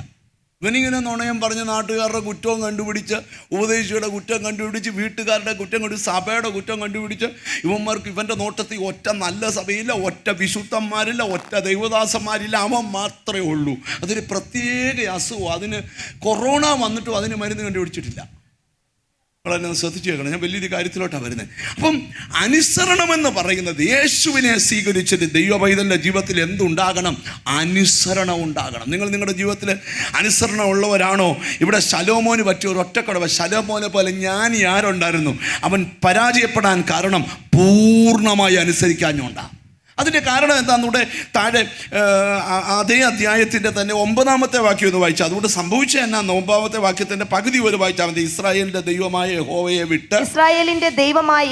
ഇവനിങ്ങനെ നുണയം പറഞ്ഞ് നാട്ടുകാരുടെ കുറ്റവും കണ്ടുപിടിച്ച്, ഉപദേശിയുടെ കുറ്റം കണ്ടുപിടിച്ച്, വീട്ടുകാരുടെ കുറ്റം കണ്ടുപിടിച്ച്, സഭയുടെ കുറ്റം കണ്ടുപിടിച്ച്, ഇവന്മാർക്ക് ഇവൻ്റെ നോട്ടത്തിൽ ഒറ്റ നല്ല സഭയില്ല, ഒറ്റ വിശുദ്ധന്മാരില്ല, ഒറ്റ ദൈവദാസന്മാരില്ല, അവൻ മാത്രമേ ഉള്ളൂ. അതൊരു പ്രത്യേക അസുഖം. അതിന് കൊറോണ വന്നിട്ടും അതിന് മരുന്ന് കണ്ടുപിടിച്ചിട്ടില്ല. വളരെ ശ്രദ്ധിച്ചു കേൾക്കണം, ഞാൻ വലിയൊരു കാര്യത്തിലോട്ടാണ് വരുന്നത്. അപ്പം അനുസരണമെന്ന് പറയുന്നത്, യേശുവിനെ സ്വീകരിച്ചിട്ട് ദൈവ പൈതലിൻ്റെ ജീവിതത്തിൽ എന്തുണ്ടാകണം? അനുസരണം ഉണ്ടാകണം. നിങ്ങൾ നിങ്ങളുടെ ജീവിതത്തിൽ അനുസരണം ഉള്ളവരാണോ? ഇവിടെ ശലോമോന് പറ്റിയ ഒരു ഒറ്റക്കടവ്. ശലോമോനെ പോലെ ജ്ഞാനി ആരുണ്ടായിരുന്നു? അവൻ പരാജയപ്പെടാൻ കാരണം പൂർണ്ണമായി അനുസരിക്കാഞ്ഞുകൊണ്ടാണ്. അതിൻ്റെ കാരണം എന്താണെന്നൂടെ താഴെ അതേ അധ്യായത്തിൻ്റെ തന്നെ 9-ാമത്തെ വാക്യം ഒന്ന് വായിച്ചാൽ അതുകൊണ്ട് സംഭവിച്ച എന്നാ 9-ാമത്തെ വാക്യത്തിൻ്റെ പകുതി ഒരു വായിച്ചാൽ മതി. ഇസ്രായേലിന്റെ ദൈവമായ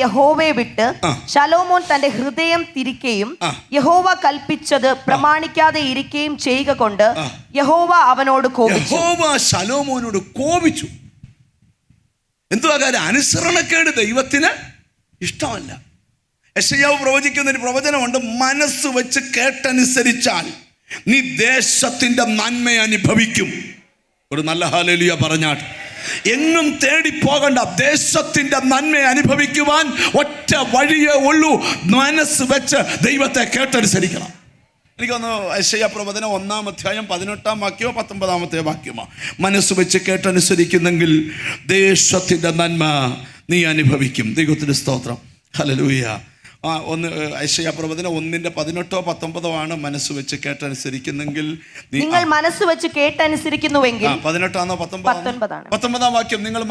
യഹോവയെ വിട്ട് ശലോമോൻ തന്റെ ഹൃദയം തിരിക്കുകയും യഹോവ കൽപ്പിച്ചത് പ്രമാണിക്കാതെ ഇരിക്കുകയും ചെയ്യുക കൊണ്ട് യഹോവ അവനോട് കോപിച്ചു. യഹോവ ശലോമോനോട് കോപിച്ചു. എന്തുവാ കാര്യം? അനുസരണക്കേട് ദൈവത്തിന് ഇഷ്ടമല്ല. യെശയ്യാവ് പ്രവചിക്കുന്ന ഒരു പ്രവചനമുണ്ട്, മനസ്സ് വെച്ച് കേട്ടനുസരിച്ചാൽ നീ ദേശത്തിന്റെ നന്മ അനുഭവിക്കും. ഒരു നല്ല ഹല്ലേലൂയ പറഞ്ഞാട്ട്. എങ്ങും തേടി പോകണ്ട, ദേശത്തിന്റെ നന്മ അനുഭവിക്കുവാൻ ഒറ്റ വഴിയേ ഉള്ളൂ, മനസ്സ് വെച്ച് ദൈവത്തെ കേട്ടനുസരിക്കണം. എനിക്കൊന്ന് യെശയ്യാ പ്രവചനം 1-ാം അധ്യായം 18-ാം വാക്യമോ 19-ാമത്തെ വാക്യമോ. മനസ്സ് വെച്ച് കേട്ടനുസരിക്കുന്നെങ്കിൽ ദേശത്തിന്റെ നന്മ നീ അനുഭവിക്കും. ദൈവത്തിന്റെ സ്തോത്രം. ഹല്ലേലൂയ. യെശയ്യാ പ്രവചനം 1-18-19 ആണ്. മനസ്സ് വെച്ച് കേട്ടനുസരിക്കുന്നെങ്കിൽ നിങ്ങൾ മനസ്സ് വെച്ച് കേട്ടനുസരിക്കുന്നുവെങ്കിൽ 18-ആണോ 19-ആം വാക്യം. നിങ്ങൾ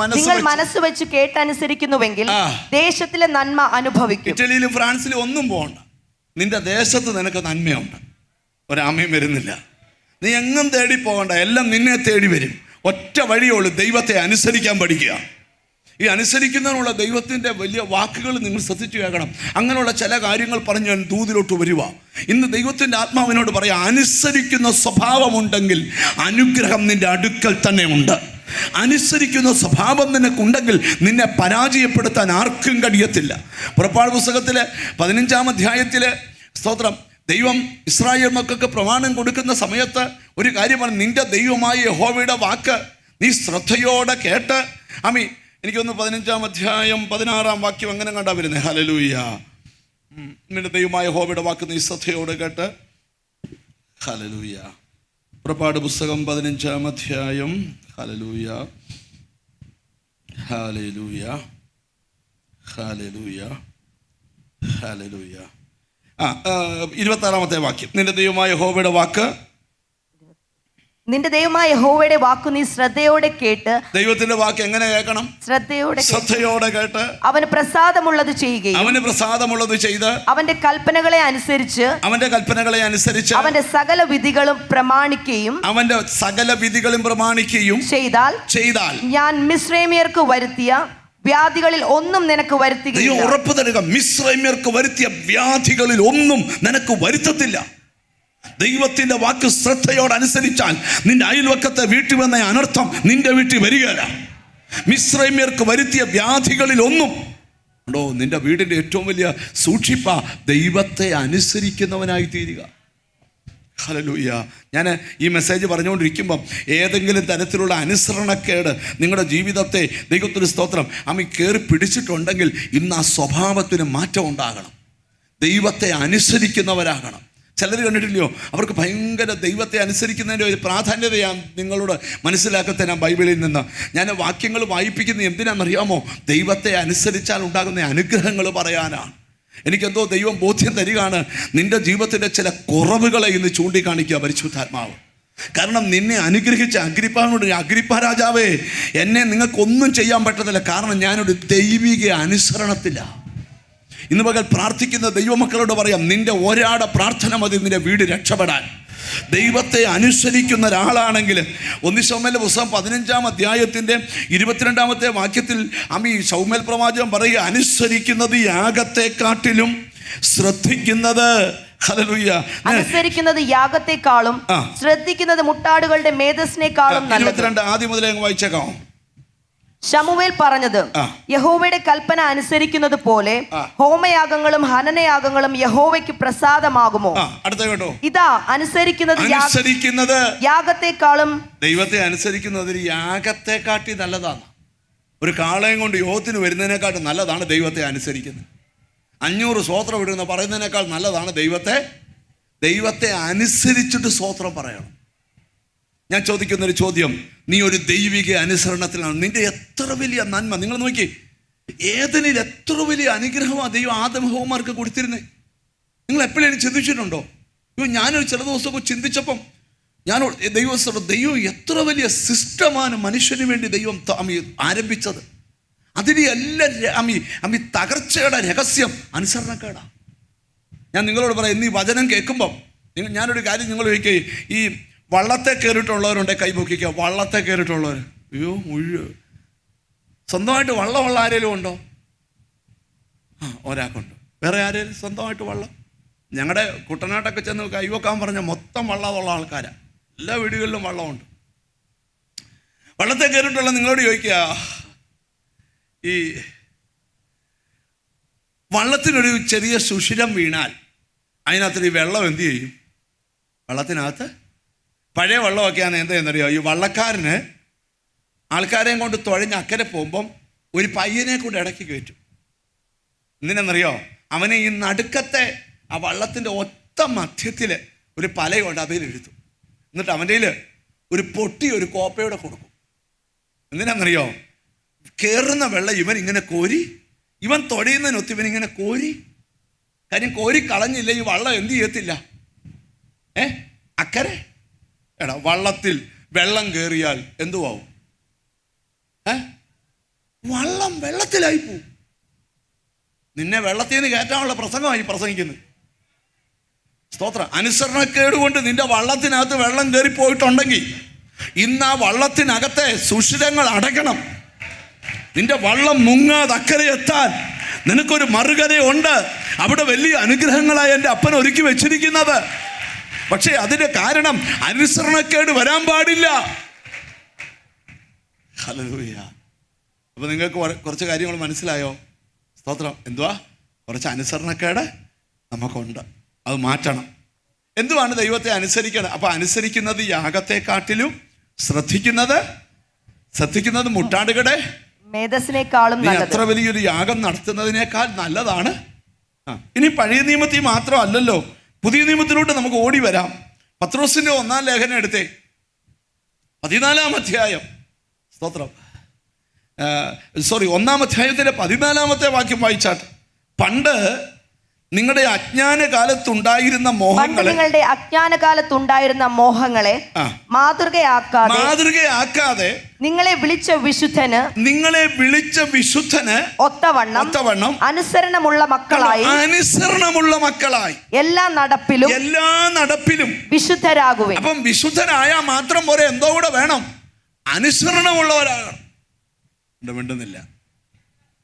മനസ്സ് വെച്ച് കേട്ടനുസരിക്കുന്നുവെങ്കിൽ ദേശത്തിലെ നന്മ അനുഭവിക്കും. ഇറ്റലിയിലും ഫ്രാൻസിലും ഒന്നും പോകണ്ട, നിന്റെ ദേശത്ത് നിനക്ക് നന്മയുണ്ട്. ഒരാമയും വരുന്നില്ല. നീ എങ്ങും തേടി പോകണ്ട, എല്ലാം നിന്നെ തേടി വരും. ഒറ്റ വഴിയുള്ളൂ, ദൈവത്തെ അനുസരിക്കാൻ പഠിക്കുക. ഈ അനുസരിക്കുന്നതിനുള്ള ദൈവത്തിൻ്റെ വലിയ വാക്കുകൾ നിങ്ങൾ ശ്രദ്ധിച്ചു കേൾക്കണം. അങ്ങനെയുള്ള ചില കാര്യങ്ങൾ പറഞ്ഞ് ഞാൻ ദൂതിലോട്ട് വരുക. ഇന്ന് ദൈവത്തിൻ്റെ ആത്മാവിനോട് പറയാം, അനുസരിക്കുന്ന സ്വഭാവമുണ്ടെങ്കിൽ അനുഗ്രഹം നിന്റെ അടുക്കൽ തന്നെ ഉണ്ട്. അനുസരിക്കുന്ന സ്വഭാവം നിനക്കുണ്ടെങ്കിൽ നിന്നെ പരാജയപ്പെടുത്താൻ ആർക്കും കഴിയത്തില്ല. പുറപ്പാട് പുസ്തകത്തിലെ 15-ാം അധ്യായത്തിലെ സ്തോത്രം, ദൈവം ഇസ്രായേൽ മക്കൾക്ക് പ്രമാണം കൊടുക്കുന്ന സമയത്ത് ഒരു കാര്യമാണ്, നിന്റെ ദൈവമായ യഹോവയുടെ വാക്ക് നീ ശ്രദ്ധയോടെ കേട്ട്. എനിക്കൊന്ന് 15-ാം അധ്യായം 16-ാം വാക്യം അങ്ങനെ കണ്ടാ വരുന്നത്. ഹല്ലേലൂയ. നിന്റെ ദൈവമായ യഹോവയുടെ വാക്ക് നീ ശ്രദ്ധയോടെ കേട്ട്. ഹല്ലേലൂയ. പുറപ്പാട് പുസ്തകം 15-ാം അധ്യായം. ഹല്ലേലൂയ, ഹല്ലേലൂയ, ഹല്ലേലൂയ, ഹല്ലേലൂയ. 26-ാമത്തെ വാക്യം. നിന്റെ ദൈവമായ യഹോവയുടെ വാക്ക് നീ ശ്രദ്ധയോടെ കേട്ട്. ദൈവത്തിന്റെ വാക്ക് എങ്ങനെ കേൾക്കണം? ശ്രദ്ധയോടെ കേട്ട് അവന് പ്രസാദമുള്ളത് ചെയ്യുകയും ചെയ്ത് അവന്റെ കൽപ്പനകളെ അനുസരിച്ച് അവന്റെ സകല വിധികളും പ്രമാണിക്കുകയും ചെയ്താൽ ഞാൻ മിസ്രൈമ്യർക്ക് വരുത്തിയ വ്യാധികളിൽ ഒന്നും നിനക്ക് വരുത്തുകയില്ല. ഉറപ്പ് തരുക, മിസ്രൈമ്യർക്ക് വരുത്തിയ വ്യാധികളിൽ ഒന്നും നിനക്ക് വരുത്തത്തില്ല. ദൈവത്തിന്റെ വാക്ക് ശ്രദ്ധയോടെ അനുസരിച്ചാൽ നിന്റെ അയൽവക്കത്തെ വീട്ടിൽ വന്ന അനർത്ഥം നിന്റെ വീട്ടിൽ വരികയില്ല. മിസ്രൈമ്യർക്ക് വരുത്തിയ വ്യാധികളിൽ ഒന്നും നിന്റെ വീടിന്റെ ഏറ്റവും വലിയ സൂക്ഷിപ്പ ദൈവത്തെ അനുസരിക്കുന്നവനായി തീരുക. ഹല്ലേലൂയ. ഞാൻ ഈ മെസ്സേജ് പറഞ്ഞുകൊണ്ടിരിക്കുമ്പം ഏതെങ്കിലും തരത്തിലുള്ള അനുസരണക്കേട് നിങ്ങളുടെ ജീവിതത്തെ ദൈവത്തിന് സ്തോത്രം കയറി പിടിച്ചിട്ടുണ്ടെങ്കിൽ ഇന്ന് ആ സ്വഭാവത്തിന് മാറ്റം ഉണ്ടാകണം. ദൈവത്തെ അനുസരിക്കുന്നവരാകണം. ചിലർ കണ്ടിട്ടില്ലയോ, അവർക്ക് ഭയങ്കര ദൈവത്തെ അനുസരിക്കുന്നതിൻ്റെ ഒരു പ്രാധാന്യത ഞാൻ നിങ്ങളോട് മനസ്സിലാക്കത്തെ ഞാൻ ബൈബിളിൽ നിന്ന് ഞാൻ വാക്യങ്ങൾ വായിപ്പിക്കുന്നത് എന്തിനാണെന്നറിയാമോ? ദൈവത്തെ അനുസരിച്ചാൽ ഉണ്ടാകുന്ന അനുഗ്രഹങ്ങൾ പറയാനാണ്. എനിക്കെന്തോ ദൈവം ബോധ്യം തരികയാണ്, നിന്റെ ജീവിതത്തിൻ്റെ ചില കുറവുകളെ ഇന്ന് ചൂണ്ടിക്കാണിക്കുക പരിശുദ്ധാത്മാവ്. കാരണം നിന്നെ അനുഗ്രഹിച്ച അഗ്രിപ്പാനോട്, അഗ്രിപ്പ രാജാവേ, എന്നെ നിങ്ങൾക്കൊന്നും ചെയ്യാൻ പറ്റത്തില്ല, കാരണം ഞാനൊരു ദൈവിക അനുസരണത്തിലാണ്. ഇന്ന് പകൽ പ്രാർത്ഥിക്കുന്ന ദൈവമക്കളോട് പറയാം, നിന്റെ ഒരാടെ പ്രാർത്ഥന മതി നിന്റെ വീട് രക്ഷപ്പെടാൻ. ദൈവത്തെ അനുസരിക്കുന്ന ഒരാളാണെങ്കിൽ 1 ശമൂവേൽ പുസ്തകം 15-ാം അധ്യായത്തിൻ്റെ 22-ാമത്തെ വാക്യത്തിൽ ശമൂവേൽ പ്രവാചകൻ പറയുക, അനുസരിക്കുന്നത് യാഗത്തെക്കാട്ടിലും ശ്രദ്ധിക്കുന്നത്, ഹല്ലേലൂയ, അനുസരിക്കുന്നത് യാഗത്തെക്കാളും ശ്രദ്ധിക്കുന്നത് മുട്ടാടുകളുടെ മേധസ്സിനേക്കാളും നല്ലത്. 22 ആദ്യം മുതലേ അങ്ങ് വായിച്ചേക്കാം. ശമൂവേൽ പറഞ്ഞത്, യഹോവയുടെ കൽപ്പന അനുസരിക്കുന്നത് പോലെ ഹോമയാഗങ്ങളും ഹനനയാഗങ്ങളും യഹോവയ്ക്ക് പ്രസാദമാകുമോ? അടുത്ത കേട്ടോ, ഇതാ അനുസരിക്കുന്നത് യാഗത്തെക്കാളും, ദൈവത്തെ അനുസരിക്കുന്നത് യാഗത്തെക്കാട്ടി നല്ലതാണ്. ഒരു കാളയും കൊണ്ട് യോത്തിന് വരുന്നതിനേക്കാട്ടും നല്ലതാണ് ദൈവത്തെ അനുസരിക്കുന്നത്. 500 സ്വോത്രം ഇടുന്ന പറയുന്നതിനേക്കാൾ നല്ലതാണ് ദൈവത്തെ അനുസരിച്ചിട്ട് സ്വോത്രം പറയണം. ഞാൻ ചോദിക്കുന്നൊരു ചോദ്യം, നീ ഒരു ദൈവിക അനുസരണത്തിലാണ്. നിന്റെ എത്ര വലിയ നന്മ നിങ്ങൾ നോക്കി, ഏതിനിൽ എത്ര വലിയ അനുഗ്രഹമാണ് ദൈവം ആദം ഹവ്വമാർക്ക് കൊടുത്തിരുന്നത്. നിങ്ങൾ എപ്പോഴേലും ചിന്തിച്ചിട്ടുണ്ടോ? ഞാനൊരു ചില ദിവസമൊക്കെ ചിന്തിച്ചപ്പം ദൈവം എത്ര വലിയ സിസ്റ്റമാണ് മനുഷ്യന് വേണ്ടി ദൈവം ആരംഭിച്ചത്. അതിന് എല്ലാം തകർച്ചയുടെ രഹസ്യം അനുസരണക്കേടാ. ഞാൻ നിങ്ങളോട് പറയാം, ഇന്ന് ഈ വചനം കേൾക്കുമ്പം ഞാനൊരു കാര്യം നിങ്ങൾ ചോദിക്കുക, ഈ വള്ളത്തെ കയറിയിട്ടുള്ളവരുണ്ട്, കൈപൊക്കിക്കുക. വള്ളത്തെ കയറിയിട്ടുള്ളവർ, അയ്യോ മുഴുവൻ സ്വന്തമായിട്ട് വള്ളം ആരെങ്കിലും ഉണ്ടോ? ഒരാൾക്കുണ്ട്. വേറെ ആരെങ്കിലും സ്വന്തമായിട്ട് വള്ളം? ഞങ്ങളുടെ കുട്ടനാട്ടൊക്കെ ചെന്ന് കൈവക്കാൻ പറഞ്ഞ മൊത്തം വള്ളമുള്ള ആൾക്കാരാണ്. എല്ലാ വീടുകളിലും വള്ളമുണ്ട്. വള്ളത്തെ കയറിയിട്ടുള്ള നിങ്ങളോട് ചോദിക്കുക, ഈ വള്ളത്തിനൊരു ചെറിയ സുഷിരം വീണാൽ അതിനകത്ത് ഈ വെള്ളം എന്ത് ചെയ്യും? വള്ളത്തിനകത്ത് പഴയ വെള്ളമൊക്കെയാണ് എന്താണെന്നറിയോ, ഈ വള്ളക്കാരന് ആൾക്കാരെയും കൊണ്ട് തുഴഞ്ഞ് അക്കരെ പോകുമ്പം ഒരു പയ്യനെ കൊണ്ട് ഇടയ്ക്ക് കയറ്റും. എന്തിനെന്നറിയോ, അവനെ ഈ നടുക്കത്തെ ആ വള്ളത്തിൻ്റെ ഒറ്റ മധ്യത്തിൽ ഒരു പലയുണ്ട്, അതിൽ എഴുത്തും. എന്നിട്ട് അവൻ്റെ ഒരു പൊട്ടി ഒരു കോപ്പയോടെ കൊടുക്കും. എന്തിനാണെന്നറിയോ, കയറുന്ന വെള്ളം ഇവൻ ഇങ്ങനെ കോരി, ഇവൻ തൊടയുന്നതിനൊത്ത് ഇവൻ ഇങ്ങനെ കോരി, കാര്യം കോരി കളഞ്ഞില്ല ഈ വള്ളം എന്ത് ചെയ്യത്തില്ല, അക്കരെ. എടാ, വള്ളത്തിൽ വെള്ളം കയറിയാൽ എന്തുവാവും? വള്ളം വെള്ളത്തിലായി പോവും. നിന്നെ വെള്ളത്തിൽ നിന്ന് കയറ്റാനുള്ള പ്രസംഗമായി പ്രസംഗിക്കുന്നത്. സ്തോത്രം. അനുസരണക്കേട് കൊണ്ട് നിന്റെ വള്ളത്തിനകത്ത് വെള്ളം കയറി പോയിട്ടുണ്ടെങ്കിൽ ഇന്ന് ആ വള്ളത്തിനകത്തെ സുഷിരങ്ങൾ അടയ്ക്കണം. നിന്റെ വള്ളം മുങ്ങാതെ അക്കരെ എത്താൻ നിനക്കൊരു മറുകരയുണ്ട്. അവിടെ വലിയ അനുഗ്രഹങ്ങളായി എൻ്റെ അപ്പൻ ഒരുക്കി വെച്ചിരിക്കുന്നത്. പക്ഷേ അതിൻ്റെ കാരണം അനുസരണക്കേട് വരാൻ പാടില്ല. ഹല്ലേലൂയ. അപ്പോൾ നിങ്ങൾക്ക് കുറച്ച് കാര്യങ്ങൾ മനസ്സിലായോ? സ്തോത്രം. എന്തുവാ? കുറച്ച് അനുസരണക്കേട് നമുക്കുണ്ട്, അത് മാറ്റണം. എന്തുവാണ് ദൈവത്തെ അനുസരിക്കണം? അപ്പോൾ അനുസരിക്കുന്നത് യാഗത്തെക്കാട്ടിലും ശ്രദ്ധിക്കുന്നത് മുട്ടാടുകളുടെ മേധസ്സിനേക്കാളും നല്ലത്. എത്ര വലിയൊരു യാഗം നടത്തുന്നതിനേക്കാൾ നല്ലതാണ്. ഇനി പഴയ നിയമത്തിൽ മാത്രമല്ലല്ലോ, പുതിയ നിയമത്തിലോട്ട് നമുക്ക് ഓടി വരാം. പത്രോസിന്റെ 1-ാം ലേഖനം എടുത്തേ, 14-ാം അധ്യായം. സ്തോത്രം. 1-ാം അധ്യായത്തിലെ 14-ാമത്തെ വാക്യം വായിച്ചാട്ട്. പണ്ട് നിങ്ങളുടെ അജ്ഞാനകാലത്തുണ്ടായിരുന്ന മോഹങ്ങളെ മാതൃകയാക്കാതെ നിങ്ങളെ വിളിച്ച വിശുദ്ധന് ഒത്തവണ്ണം അനുസരണമുള്ള മക്കളായി എല്ലാ നടപ്പിലും വിശുദ്ധരാകുവേ. അപ്പം വിശുദ്ധരായാൽ മാത്രം പോരെ, എന്തോ കൂടെ വേണം, അനുസരണമുള്ളവരാകണം. മിണ്ടുന്നില്ല.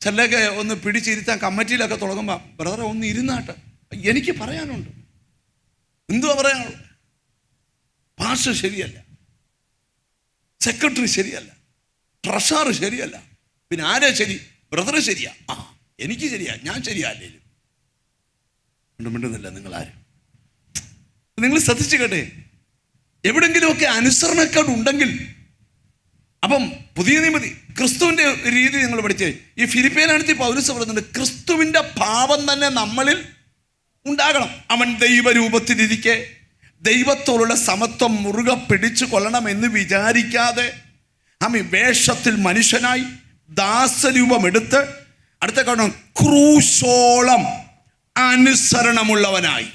ചിലരൊക്കെ ഒന്ന് പിടിച്ചിരുത്താൻ കമ്മിറ്റിയിലൊക്കെ തുടങ്ങുമ്പോൾ, ബ്രദറെ ഒന്ന് ഇരുന്നാട്ട്, എനിക്ക് പറയാനുണ്ട്. എന്തുവാ പറയാനുള്ളത്? പാസ്റ്റർ ശരിയല്ല, സെക്രട്ടറി ശരിയല്ല, ട്രഷറർ ശരിയല്ല, പിന്നെ ആരാ ശരി? ബ്രദർ ശരിയാ, എനിക്ക് ശരിയാ, ഞാൻ ശരിയല്ലേലും. മിണ്ടുന്നില്ല നിങ്ങളാരും. നിങ്ങൾ ശ്രദ്ധിച്ചു കേട്ടെ, എവിടെങ്കിലുമൊക്കെ അനുസരണക്കേട് ഉണ്ടെങ്കിൽ, അപ്പം പുതിയ നിയമത്തിൽ ക്രിസ്തുവിൻ്റെ രീതി നിങ്ങൾ പഠിച്ചേ. ഈ ഫിലിപ്പിയനാണെങ്കിൽ പൗലോസ് പറയുന്നുണ്ട്, ക്രിസ്തുവിൻ്റെ ഭാവം തന്നെ നമ്മളിൽ ഉണ്ടാകണം. അവൻ ദൈവരൂപത്തിലിരിക്കെ ദൈവത്തോടുള്ള സമത്വം മുറുകെ പിടിച്ചു കൊള്ളണം എന്ന് വിചാരിക്കാതെ വേഷത്തിൽ മനുഷ്യനായി ദാസരൂപം എടുത്ത്, അടുത്ത കാരണം ക്രൂശോളം അനുസരണമുള്ളവനായി.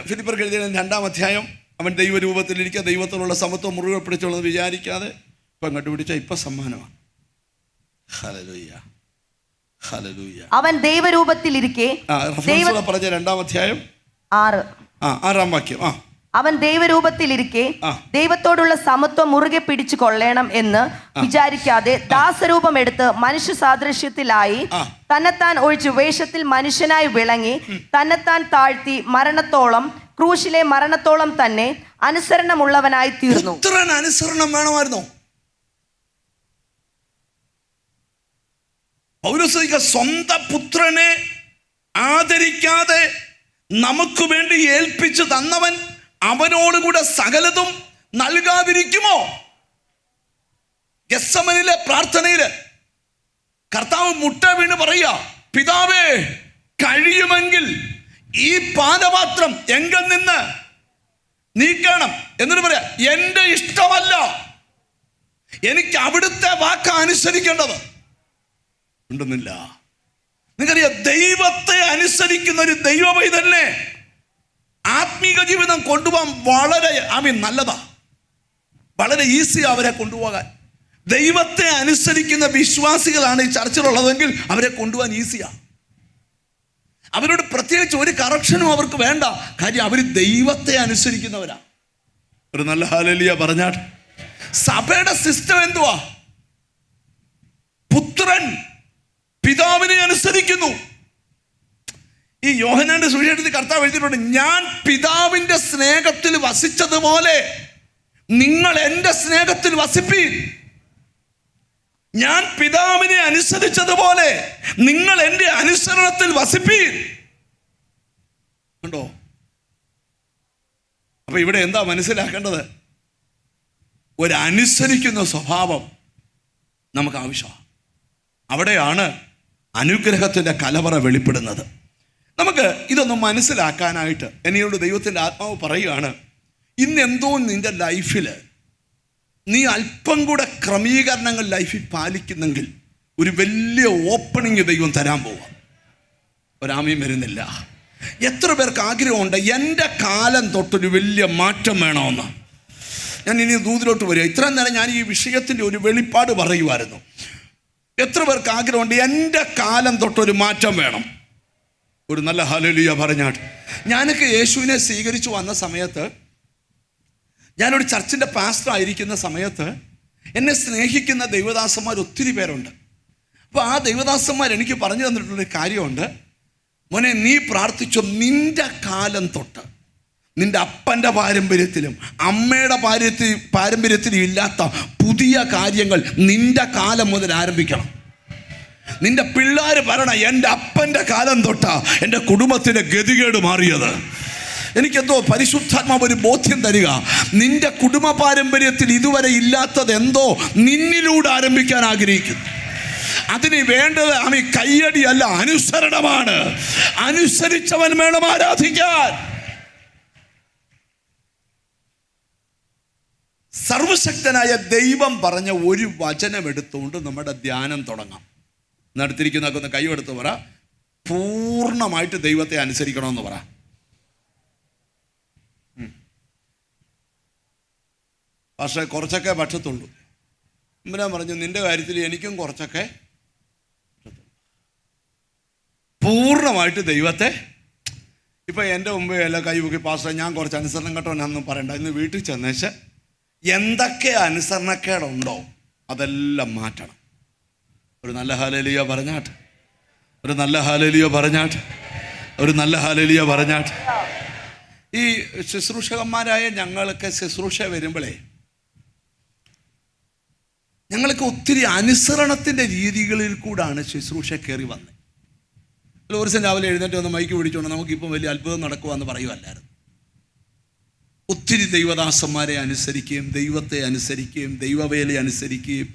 ഫിലിപ്പിയർക്ക് എഴുതിയ 2-ാം അധ്യായം, അവൻ ദൈവരൂപത്തിലിരിക്കുക ദൈവത്തോടുള്ള സമത്വം മുറുകെ പിടിച്ചുള്ളത് വിചാരിക്കാതെ ഇപ്പം കണ്ടുപിടിച്ചാൽ ഇപ്പം സമ്മാനമാണ്. Hallelujah, hallelujah. അവൻ ദൈവരൂപത്തിലിരിക്കെ പറഞ്ഞ 2-ാം അധ്യായം 6-ാം വാക്യം. അവൻ ദൈവരൂപത്തിലിരിക്കെ ദൈവത്തോടുള്ള സമത്വം മുറുകെ പിടിച്ചു കൊള്ളണം എന്ന് വിചാരിക്കാതെ ദാസരൂപം എടുത്ത് മനുഷ്യ സാദൃശ്യത്തിലായി തന്നെത്താൻ ഒഴിച്ചു വേഷത്തിൽ മനുഷ്യനായി വിളങ്ങി തന്നെത്താൻ താഴ്ത്തി മരണത്തോളം, ക്രൂശിലെ മരണത്തോളം തന്നെ അനുസരണമുള്ളവനായി തീർന്നു. അനുസരണം വേണമായിരുന്നു. പൗലോസ് സ്വന്തം പുത്രനെ ആദരിക്കാതെ നമുക്ക് വേണ്ടി ഏൽപ്പിച്ചു തന്നവൻ അവനോടുകൂടെ സകലതും നൽകാതിരിക്കുമോ? ഗെത്സമനിലെ പ്രാർത്ഥനയില് കർത്താവ് മുട്ട വീണ് പറയുക, പിതാവേ കഴിയുമെങ്കിൽ ഈ പാനപാത്രം എങ്കിൽ നിന്ന് നീക്കണം. എന്നിട്ട് പറയാ, എന്റെ ഇഷ്ടമല്ല, എനിക്ക് അവിടുത്തെ വാക്ക് അനുസരിക്കേണ്ടത് ഉണ്ടെന്നില്ല. നിങ്ങൾക്കറിയാം, ദൈവത്തെ അനുസരിക്കുന്ന ഒരു ദൈവപൈതലിനെ ആത്മീക ജീവിതം കൊണ്ടുപോകാൻ വളരെ നല്ലതാ, വളരെ ഈസി അവരെ കൊണ്ടുപോകാൻ. ദൈവത്തെ അനുസരിക്കുന്ന വിശ്വാസികളാണ് ഈ ചർച്ചിലുള്ളതെങ്കിൽ അവരെ കൊണ്ടുപോകാൻ ഈസിയാ. അവരോട് പ്രത്യേകിച്ച് ഒരു കറക്ഷനും അവർക്ക് വേണ്ട, കാര്യം അവർ ദൈവത്തെ അനുസരിക്കുന്നവരാ. ഒരു നല്ല ഹല്ലേലൂയ പറഞ്ഞാൽ. സഭയുടെ സിസ്റ്റം എന്തുവാ? പുത്രൻ പിതാവിനെ അനുസരിക്കുന്നു. ഈ യോഹന്നാന്റെ സുവിശേഷത്തിൽ കർത്താവ് എഴുതിയിട്ടുണ്ട്, ഞാൻ പിതാവിന്റെ സ്നേഹത്തിൽ വസിച്ചതുപോലെ നിങ്ങൾ എൻ്റെ സ്നേഹത്തിൽ വസിപ്പീൻ. ഞാൻ പിതാവിനെ അനുസരിച്ചതുപോലെ നിങ്ങൾ എൻ്റെ അനുസരണത്തിൽ വസിപ്പീൻ. കണ്ടോ? അപ്പൊ ഇവിടെ എന്താ മനസ്സിലാക്കേണ്ടത്? ഒരനുസരിക്കുന്ന സ്വഭാവം നമുക്ക് ആവശ്യമാണ്. അവിടെയാണ് അനുഗ്രഹത്തിൻ്റെ കലവറ വെളിപ്പെടുന്നത്. നമുക്ക് ഇതൊന്നും മനസ്സിലാക്കാനായിട്ട് എന്നോട് ദൈവത്തിൻ്റെ ആത്മാവ് പറയുകയാണ്, ഇന്നെന്തോ നിന്റെ ലൈഫിൽ നീ അല്പം കൂടെ ക്രമീകരണങ്ങൾ ലൈഫിൽ പാലിക്കുന്നെങ്കിൽ ഒരു വലിയ ഓപ്പണിങ് ദൈവം തരാൻ പോവാം. ഒരാമയും വരുന്നില്ല. എത്ര പേർക്ക് ആഗ്രഹമുണ്ട് എൻ്റെ കാലം തൊട്ടൊരു വലിയ മാറ്റം വേണമെന്ന്? ഞാൻ ഇനി ദൂതിലോട്ട് വരിക. ഇത്രയും നേരം ഞാൻ ഈ വിഷയത്തിൻ്റെ ഒരു വെളിപ്പാട് പറയുമായിരുന്നു. എത്ര പേർക്ക് ആഗ്രഹമുണ്ട് എൻ്റെ കാലം തൊട്ടൊരു മാറ്റം വേണം? ഒരു നല്ല ഹല്ലേലൂയ പറഞ്ഞാട്ട്. ഞാനൊക്കെ യേശുവിനെ സ്വീകരിച്ചു വന്ന സമയത്ത്, ഞാനൊരു ചർച്ചിൻ്റെ പാസ്റ്റർ ആയിരിക്കുന്ന സമയത്ത് എന്നെ സ്നേഹിക്കുന്ന ദൈവദാസന്മാർ ഒത്തിരി പേരുണ്ട്. അപ്പോൾ ആ ദൈവദാസന്മാർ എനിക്ക് പറഞ്ഞു തന്നിട്ടുള്ളൊരു കാര്യമുണ്ട്, മോനെ നീ പ്രാർത്ഥിച്ചോ, നിൻ്റെ കാലം തൊട്ട് നിൻ്റെ അപ്പൻ്റെ പാരമ്പര്യത്തിലും അമ്മയുടെ പാരമ്പര്യത്തിലും ഇല്ലാത്ത പുതിയ കാര്യങ്ങൾ നിൻ്റെ കാലം മുതൽ ആരംഭിക്കണം. നിന്റെ പിള്ളേർ പറയണം, എൻ്റെ അപ്പൻ്റെ കാലം തൊട്ടാ എൻ്റെ കുടുംബത്തിൻ്റെ ഗതികേട് മാറിയത്. എനിക്കെന്തോ പരിശുദ്ധാത്മാവ് ഒരു ബോധ്യം തരിക, നിന്റെ കുടുംബ പാരമ്പര്യത്തിൽ ഇതുവരെ ഇല്ലാത്തത് എന്തോ നിന്നിലൂടെ ആരംഭിക്കാൻ ആഗ്രഹിക്കുന്നു. അതിന് വേണ്ടത് കയ്യടിയല്ല, അനുസരണമാണ്. അനുസരിച്ചവൻ വേണം ആരാധിക്കാൻ. സർവശക്തനായ ദൈവം പറഞ്ഞ ഒരു വചനം എടുത്തുകൊണ്ട് നമ്മുടെ ധ്യാനം തുടങ്ങാം. നടത്തിരിക്കുന്നതൊക്കെ ഒന്ന് കൈയെടുത്ത് പറ, പൂർണ്ണമായിട്ട് ദൈവത്തെ അനുസരിക്കണമെന്ന് പറ. പക്ഷേ കുറച്ചൊക്കെ പറ്റത്തുള്ളൂ. ഞാൻ പറഞ്ഞു, നിന്റെ കാര്യത്തിൽ എനിക്കും കുറച്ചൊക്കെ പൂർണ്ണമായിട്ട് ദൈവത്തെ. ഇപ്പം എൻ്റെ മുമ്പേ എല്ലാം കൈവക്കി പാസ്റ്റർ ഞാൻ കുറച്ച് അനുസരണം കേട്ടോന്നൊന്നും പറയണ്ട. ഇന്ന് വീട്ടിൽ ചെന്നേച്ച് എന്തൊക്കെ അനുസരണക്കേടുണ്ടോ അതെല്ലാം മാറ്റണം. ഒരു നല്ല ഹല്ലേലൂയ പറഞ്ഞാട്ട്, ഒരു നല്ല ഹല്ലേലൂയ പറഞ്ഞാട്ട്, ഒരു നല്ല ഹല്ലേലൂയ പറഞ്ഞാട്ട്. ഈ ശുശ്രൂഷകന്മാരായ ഞങ്ങൾക്ക് ശുശ്രൂഷ വരുമ്പോഴേ ഞങ്ങൾക്ക് ഒത്തിരി അനുസരണത്തിൻ്റെ രീതികളിൽ കൂടാണ് ശുശ്രൂഷ കയറി വന്നത്. ഒരു ദിവസം രാവിലെ എഴുന്നേറ്റ് വന്ന് മൈക്ക് പിടിച്ചോണ്ട് നമുക്കിപ്പം വലിയ അത്ഭുതം നടക്കുവാന്ന് പറയുമല്ലായിരുന്നു. ഒത്തിരി ദൈവദാസന്മാരെ അനുസരിക്കുകയും ദൈവത്തെ അനുസരിക്കുകയും ദൈവവേലയെ അനുസരിക്കുകയും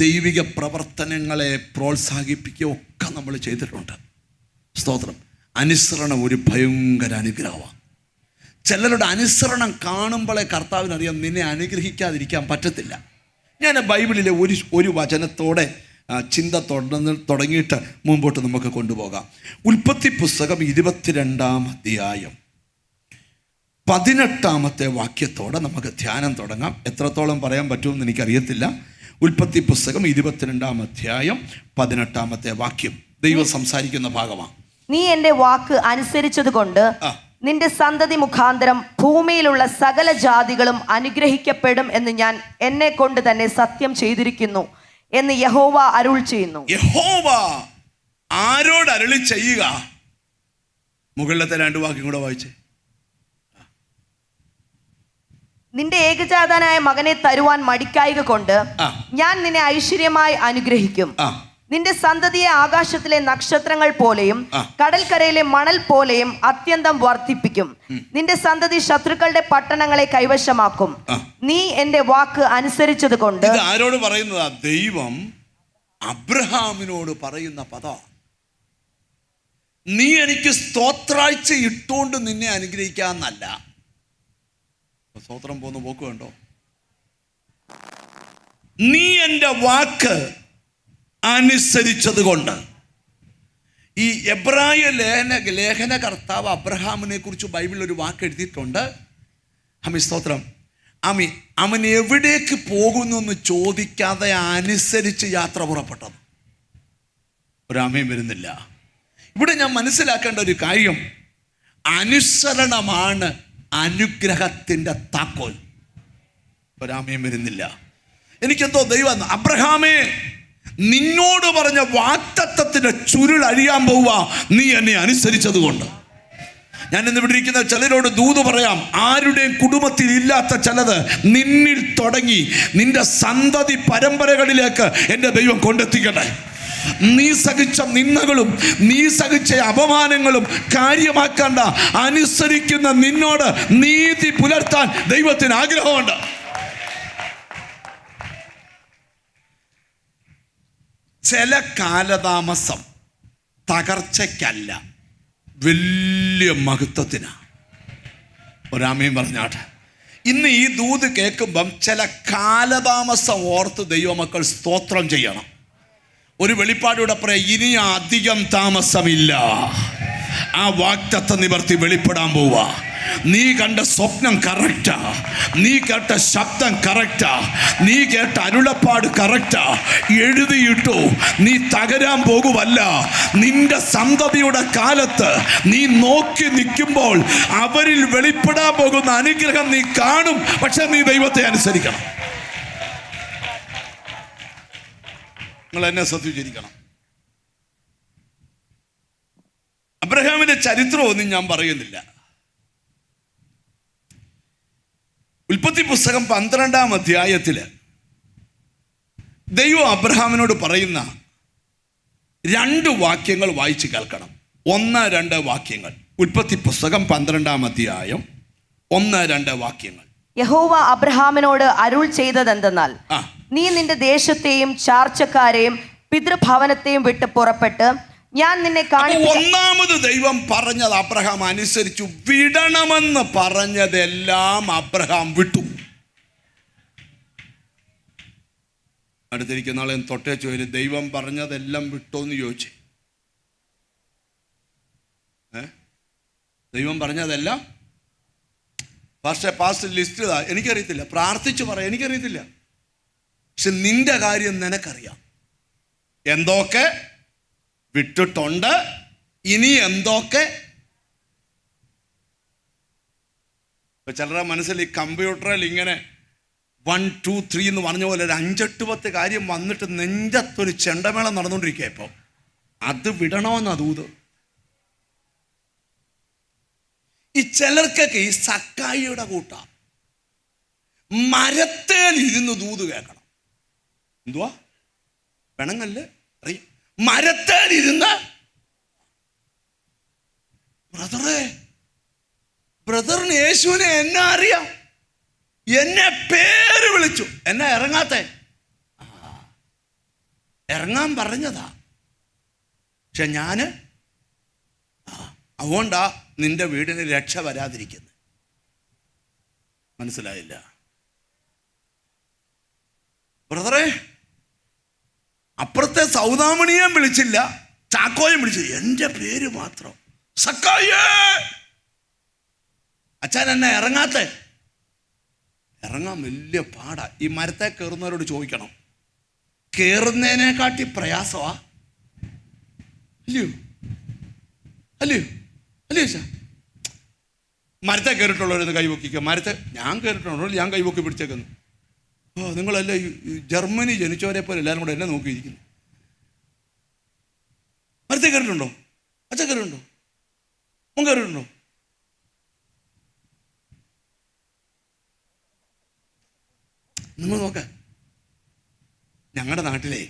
ദൈവിക പ്രവർത്തനങ്ങളെ പ്രോത്സാഹിപ്പിക്കുകയും ഒക്കെ നമ്മൾ ചെയ്തിട്ടുണ്ട്. സ്തോത്രം. അനുസരണം ഒരു ഭയങ്കര അനുഗ്രഹമാണ്. ചിലരുടെ അനുസരണം കാണുമ്പോഴേ കർത്താവിനറിയാം നിന്നെ അനുഗ്രഹിക്കാതിരിക്കാൻ പറ്റത്തില്ല. ഞാൻ ബൈബിളിലെ ഒരു വചനത്തോടെ ചിന്ത തുടങ്ങിയിട്ട് മുമ്പോട്ട് നമുക്ക് കൊണ്ടുപോകാം. ഉൽപ്പത്തി പുസ്തകം 22-ാം അധ്യായം 18-ാമത്തെ വാക്യത്തോടെ നമുക്ക് ധ്യാനം തുടങ്ങാം. എത്രത്തോളം പറയാൻ പറ്റുമെന്ന് എനിക്കറിയത്തില്ല. ഉൽപ്പത്തി പുസ്തകം 22-ാം അധ്യായം 18-ാമത്തെ വാക്യം ദൈവം സംസാരിക്കുന്ന ഭാഗമാണ്. നീ എൻ്റെ വാക്ക് അനുസരിച്ചത് കൊണ്ട് നിന്റെ സന്തതി മുഖാന്തരം ഭൂമിയിലുള്ള സകല ജാതികളും അനുഗ്രഹിക്കപ്പെടും എന്ന് ഞാൻ എന്നെ കൊണ്ട് തന്നെ സത്യം ചെയ്തിരിക്കുന്നു എന്ന് യഹോവ അരുൾ ചെയ്യുന്നു. യഹോവ ആരോട് അരുളി ചെയ്യുക? മുകളിലത്തെ 2 വാക്യം കൂടെ വായിച്ചേ. നിന്റെ ഏകജാതനായ മകനെ തരുവാൻ മടിക്കായിക കൊണ്ട് ഞാൻ നിന്നെ ഐശ്വര്യമായി അനുഗ്രഹിക്കും. നിന്റെ സന്തതിയെ ആകാശത്തിലെ നക്ഷത്രങ്ങൾ പോലെയും കടൽക്കരയിലെ മണൽ പോലെയും അത്യന്തം വർദ്ധിപ്പിക്കും. നിന്റെ സന്തതി ശത്രുക്കളുടെ പട്ടണങ്ങളെ കൈവശമാക്കും. നീ എന്റെ വാക്ക് അനുസരിച്ചത് കൊണ്ട്. ഇത് ആരോട് പറയുന്നതാ? ദൈവം അബ്രഹാമിനോട് പറയുന്ന പദം. നീ എനിക്ക് സ്തോത്രാഴ്ച ഇട്ടുകൊണ്ട് നിന്നെ അനുഗ്രഹിക്കാന്നല്ല. സ്തോത്രം പോന്ന് പോക്ക് വേണ്ടോ? നീ എൻ്റെ വാക്ക് അനുസരിച്ചത് കൊണ്ട്. ഈ എബ്രായ ലേഖന കർത്താവ് അബ്രഹാമിനെ കുറിച്ച് ബൈബിളിൽ ഒരു വാക്ക് എഴുതിയിട്ടുണ്ട്. സ്തോത്രം. അവൻ എവിടേക്ക് പോകുന്നു എന്ന് ചോദിക്കാതെ അനുസരിച്ച് യാത്ര പുറപ്പെട്ടത്. ഒരാമയും വരുന്നില്ല. ഇവിടെ ഞാൻ മനസ്സിലാക്കേണ്ട ഒരു കാര്യം, അനുസരണമാണ് അനുഗ്രഹത്തിൻ്റെ താക്കോൽ. ഒരാമയും വരുന്നില്ല. എനിക്കെന്തോ ദൈവം അബ്രഹാമേ നിന്നോട് പറഞ്ഞ വാഗ്ദത്തത്തിന്റെ ചുരുൾ അഴിയാൻ പോവുക, നീ എന്നെ അനുസരിച്ചത് കൊണ്ട്. ഞാൻ ഇന്ന് ഇവിടെ ഇരിക്കുന്ന ചിലരോട് ദൂത് പറയാം. ആരുടെയും കുടുംബത്തിൽ ഇല്ലാത്ത ചിലത് നിന്നിൽ തുടങ്ങി നിന്റെ സന്തതി പരമ്പരകളിലേക്ക് എൻ്റെ ദൈവം കൊണ്ടെത്തിക്കട്ടെ. നീ സഹിച്ച നിന്ദകളും നീ സഹിച്ച അപമാനങ്ങളും കാര്യമാക്കണ്ട. അനുസരിക്കുന്ന നിന്നോട് നീതി പുലർത്താൻ ദൈവത്തിന് ആഗ്രഹമുണ്ട്. ചില കാലതാമസം തകർച്ചയ്ക്കല്ല, വലിയ മഹത്വത്തിനാണ്. ഒരാമയും പറഞ്ഞാട്ടെ. ഇന്ന് ഈ ദൂത് കേൾക്കുമ്പം ചില കാലതാമസം ഓർത്ത് ദൈവമക്കൾ സ്തോത്രം ചെയ്യണം. ഒരു വെളിപ്പാടിലൂടെ പറയാം, ഇനി അധികം താമസമില്ല. ആ വാഗ്ദത്ത നിവർത്തി വെളിപ്പെടാൻ പോവാ. നീ കണ്ട സ്വപ്നം കറക്റ്റാ, നീ കേട്ട ശബ്ദം കറക്റ്റാ, നീ കേട്ട അരുളപ്പാട് കറക്റ്റാ. എഴുതിയിട്ടു. നീ തകരാൻ പോകുമല്ല. നിന്റെ സന്തതിയുടെ കാലത്ത് നീ നോക്കി നിൽക്കുമ്പോൾ അവരിൽ വെളിപ്പെടാൻ പോകുന്ന അനുഗ്രഹം നീ കാണും. പക്ഷെ നീ ദൈവത്തെ അനുസരിക്കണം. നിങ്ങൾ എന്നെ ശ്രദ്ധിച്ചിരിക്കണം. അബ്രഹാമിന്റെ ചരിത്രമൊന്നും ഞാൻ പറയുന്നില്ല. ഉൽപ്പത്തി പുസ്തകം 12-ാം അധ്യായത്തില് ദൈവം അബ്രഹാമിനോട് പറയുന്ന 2 വാക്യങ്ങൾ വായിച്ച് കേൾക്കണം. 1-2 വാക്യങ്ങൾ. ഉൽപ്പത്തി പുസ്തകം 12-ാം അധ്യായം 1-2 വാക്യങ്ങൾ. യഹോവ അബ്രഹാമിനോട് അരുൾ ചെയ്തതെന്തെന്നാൽ, നീ നിന്റെ ദേശത്തെയും ചാർച്ചക്കാരെയും പിതൃഭവനത്തെയും വിട്ട് പുറപ്പെട്ട് ഞാൻ നിന്നെ ഒന്നാമത് ദൈവം പറഞ്ഞത് അബ്രഹാം അനുസരിച്ചു. വിടണമെന്ന് പറഞ്ഞതെല്ലാം അബ്രഹാം വിട്ടു. അടുത്തിരിക്കുന്ന ആളെ തൊട്ടേ ചോദിച്ചു, ദൈവം പറഞ്ഞതെല്ലാം വിട്ടോന്ന് ചോദിച്ചു. ദൈവം പറഞ്ഞതെല്ലാം പാസ്റ്റ് ലിസ്റ്റ് ഇതാ. എനിക്കറിയത്തില്ല. പ്രാർത്ഥിച്ചു പറയാം, എനിക്കറിയത്തില്ല. പക്ഷെ നിന്റെ കാര്യം നിനക്കറിയാം. എന്തൊക്കെ വിട്ടിട്ടുണ്ട്, ഇനി എന്തൊക്കെ. ഇപ്പൊ ചിലരുടെ മനസ്സിൽ ഈ കമ്പ്യൂട്ടറിൽ ഇങ്ങനെ 1 2 3 എന്ന് പറഞ്ഞ പോലെ ഒരു 5-8 10 കാര്യം വന്നിട്ട് നെഞ്ചത്തൊരു ചെണ്ടമേളം നടന്നുകൊണ്ടിരിക്കുക. ഇപ്പൊ അത് വിടണമെന്നാ ദൂത്. ഈ ചിലർക്കൊക്കെ ഈ സക്കായിയുടെ കൂട്ട മരത്തേലിരുന്ന് ദൂത് കേൾക്കണം. എന്തുവാ? പെണങ്ങല്ലേ അറിയാം. മരത്തേലിരുന്ന് ബ്രദറിന് യേശുവിനെ എന്നെ അറിയാം, എന്നെ പേര് വിളിച്ചു, എന്നെ ഇറങ്ങാത്തെ ഇറങ്ങാൻ പറഞ്ഞതാ. പക്ഷെ ഞാന് അതുകൊണ്ടാ നിന്റെ വീടിന് രക്ഷ വരാതിരിക്കുന്നത്. മനസ്സിലായില്ല ബ്രദറെ? അപ്പുറത്തെ സൗദാമണിയേയും വിളിച്ചില്ല, ചാക്കോയും വിളിച്ചില്ല, എൻ്റെ പേര് മാത്രം സക്കായേ. അച്ഛൻ എന്നെ ഇറങ്ങാത്തെ? ഇറങ്ങാൻ വലിയ പാടാ. ഈ മരത്തെ കയറുന്നവരോട് ചോദിക്കണം, കയറുന്നതിനെക്കാട്ടി പ്രയാസമാ? അല്ലയോ അല്ലയോ അല്ലയോ അച്ഛാ? മരത്തെ കയറിയിട്ടുള്ളവരൊന്ന് കൈവക്കിക്കുക. മരത്തെ ഞാൻ കയറിയിട്ടുള്ളൂ, ഞാൻ കൈവക്കി പിടിച്ചേക്കുന്നു. നിങ്ങളെല്ലാം ഈ ജർമ്മനി ജനിച്ചവരെ പോലെ എല്ലാവരും കൂടെ എന്നെ നോക്കിയിരിക്കുന്നു. മരത്തെ കയറിയിട്ടുണ്ടോ? അച്ഛൻ കയറിയിട്ടുണ്ടോ? മോൻ കയറിയിട്ടുണ്ടോ? നിങ്ങൾ നോക്ക, ഞങ്ങളുടെ നാട്ടിലെ